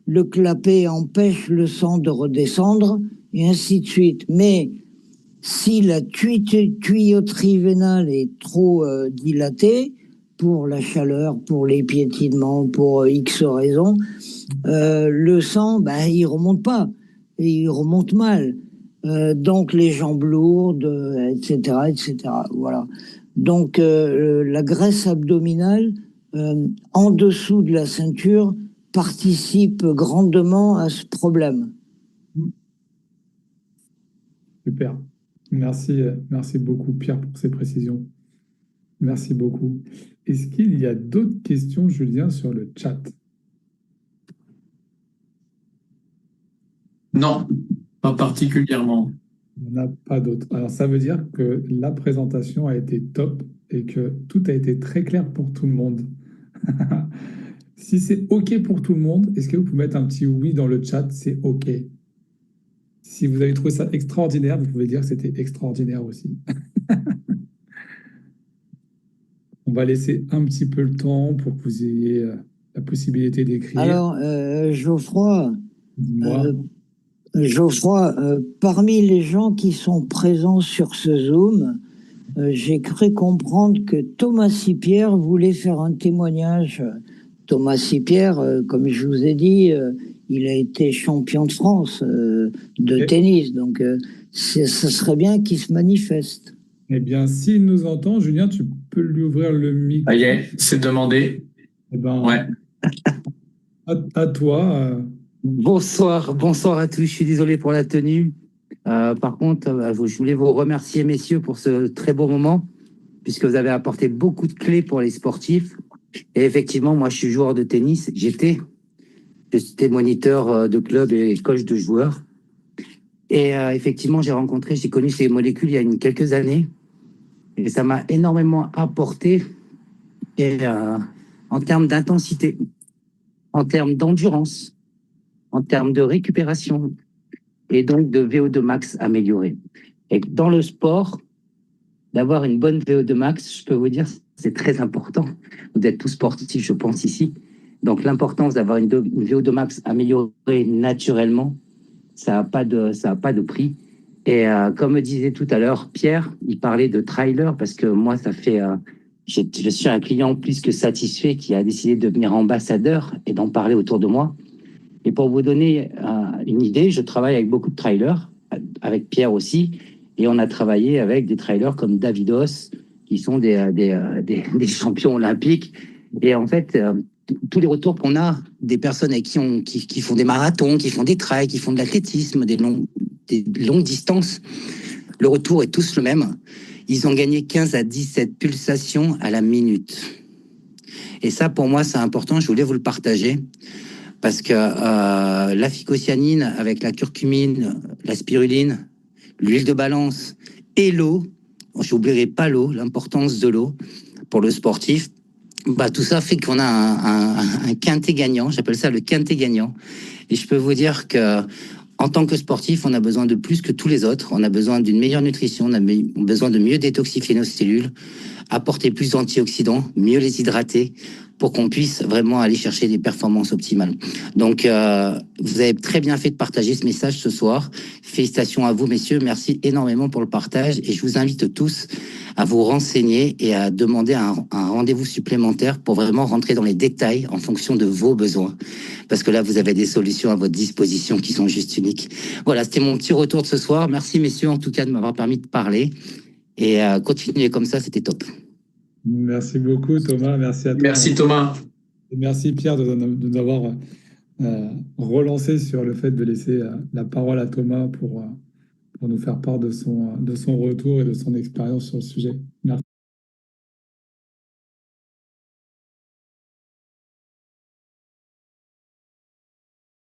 Speaker 5: le clapet empêche le sang de redescendre, et ainsi de suite. Mais si la tuyauterie vénale est trop dilatée, pour la chaleur, pour les piétinements, pour X raisons, le sang, il remonte pas, et il remonte mal. Donc les jambes lourdes, etc., etc. Voilà. Donc la graisse abdominale en dessous de la ceinture participe grandement à ce problème.
Speaker 1: Super. Merci beaucoup Pierre pour ces précisions. Merci beaucoup. Est-ce qu'il y a d'autres questions, Julien, sur le chat?
Speaker 4: Non, pas particulièrement.
Speaker 1: Il n'y en a pas d'autres. Alors, ça veut dire que la présentation a été top et que tout a été très clair pour tout le monde. Si c'est OK pour tout le monde, est-ce que vous pouvez mettre un petit oui dans le chat? C'est OK. Si vous avez trouvé ça extraordinaire, vous pouvez dire que c'était extraordinaire aussi. On va laisser un petit peu le temps pour que vous ayez la possibilité d'écrire.
Speaker 5: Alors, Geoffroy,
Speaker 1: Dis-moi.
Speaker 5: Parmi les gens qui sont présents sur ce Zoom, j'ai cru comprendre que Thomas Sipierre voulait faire un témoignage. Thomas Sipierre, comme je vous ai dit, il a été champion de France de tennis. Donc, ce serait bien qu'il se manifeste.
Speaker 1: Eh bien, s'il nous entend, Julien, tu peux lui ouvrir le micro.
Speaker 4: Ah, c'est demandé.
Speaker 1: Eh ben,
Speaker 4: Ouais.
Speaker 1: à toi.
Speaker 9: Bonsoir à tous. Je suis désolé pour la tenue. Par contre, je voulais vous remercier, messieurs, pour ce très beau moment, puisque vous avez apporté beaucoup de clés pour les sportifs. Et effectivement, moi, je suis joueur de tennis. J'étais moniteur de club et coach de joueurs. Et effectivement, j'ai connu ces molécules il y a quelques années. Et ça m'a énormément apporté en termes d'intensité, en termes d'endurance, en termes de récupération et donc de VO2 max amélioré. Et dans le sport, d'avoir une bonne VO2 max, je peux vous dire, c'est très important. Vous êtes tous sportifs, je pense, ici. Donc l'importance d'avoir une VO2 max améliorée naturellement, ça n'a pas de prix. Et comme me disait tout à l'heure Pierre, il parlait de trailer parce que moi, je suis un client plus que satisfait qui a décidé de devenir ambassadeur et d'en parler autour de moi. Et pour vous donner une idée, je travaille avec beaucoup de trailers, avec Pierre aussi, et on a travaillé avec des trailers comme Davidos, qui sont des champions olympiques. Et en fait, tous les retours qu'on a des personnes avec qui font des marathons, qui font des trails, qui font de l'athlétisme, des longues distances, le retour est tous le même. Ils ont gagné 15 à 17 pulsations à la minute. Et ça, pour moi, c'est important. Je voulais vous le partager. Parce que la phycocyanine avec la curcumine, la spiruline, l'huile de balance et l'eau, je n'oublierai pas l'eau, l'importance de l'eau pour le sportif, tout ça fait qu'on a un quintet gagnant, j'appelle ça le quintet gagnant. Et je peux vous dire que En tant que sportif, on a besoin de plus que tous les autres. On a besoin d'une meilleure nutrition, on a besoin de mieux détoxifier nos cellules, apporter plus d'antioxydants, mieux les hydrater pour qu'on puisse vraiment aller chercher des performances optimales. Donc, vous avez très bien fait de partager ce message ce soir. Félicitations à vous, messieurs. Merci énormément pour le partage. Et je vous invite tous à vous renseigner et à demander un rendez-vous supplémentaire pour vraiment rentrer dans les détails en fonction de vos besoins. Parce que là, vous avez des solutions à votre disposition qui sont juste uniques. Voilà, c'était mon petit retour de ce soir. Merci, messieurs, en tout cas, de m'avoir permis de parler. Et continuez comme ça, c'était top.
Speaker 1: Merci beaucoup, Thomas. Merci à toi.
Speaker 4: Merci Thomas.
Speaker 1: Et merci, Pierre, de nous avoir relancé sur le fait de laisser la parole à Thomas pour nous faire part de son retour et de son expérience sur le sujet. Merci.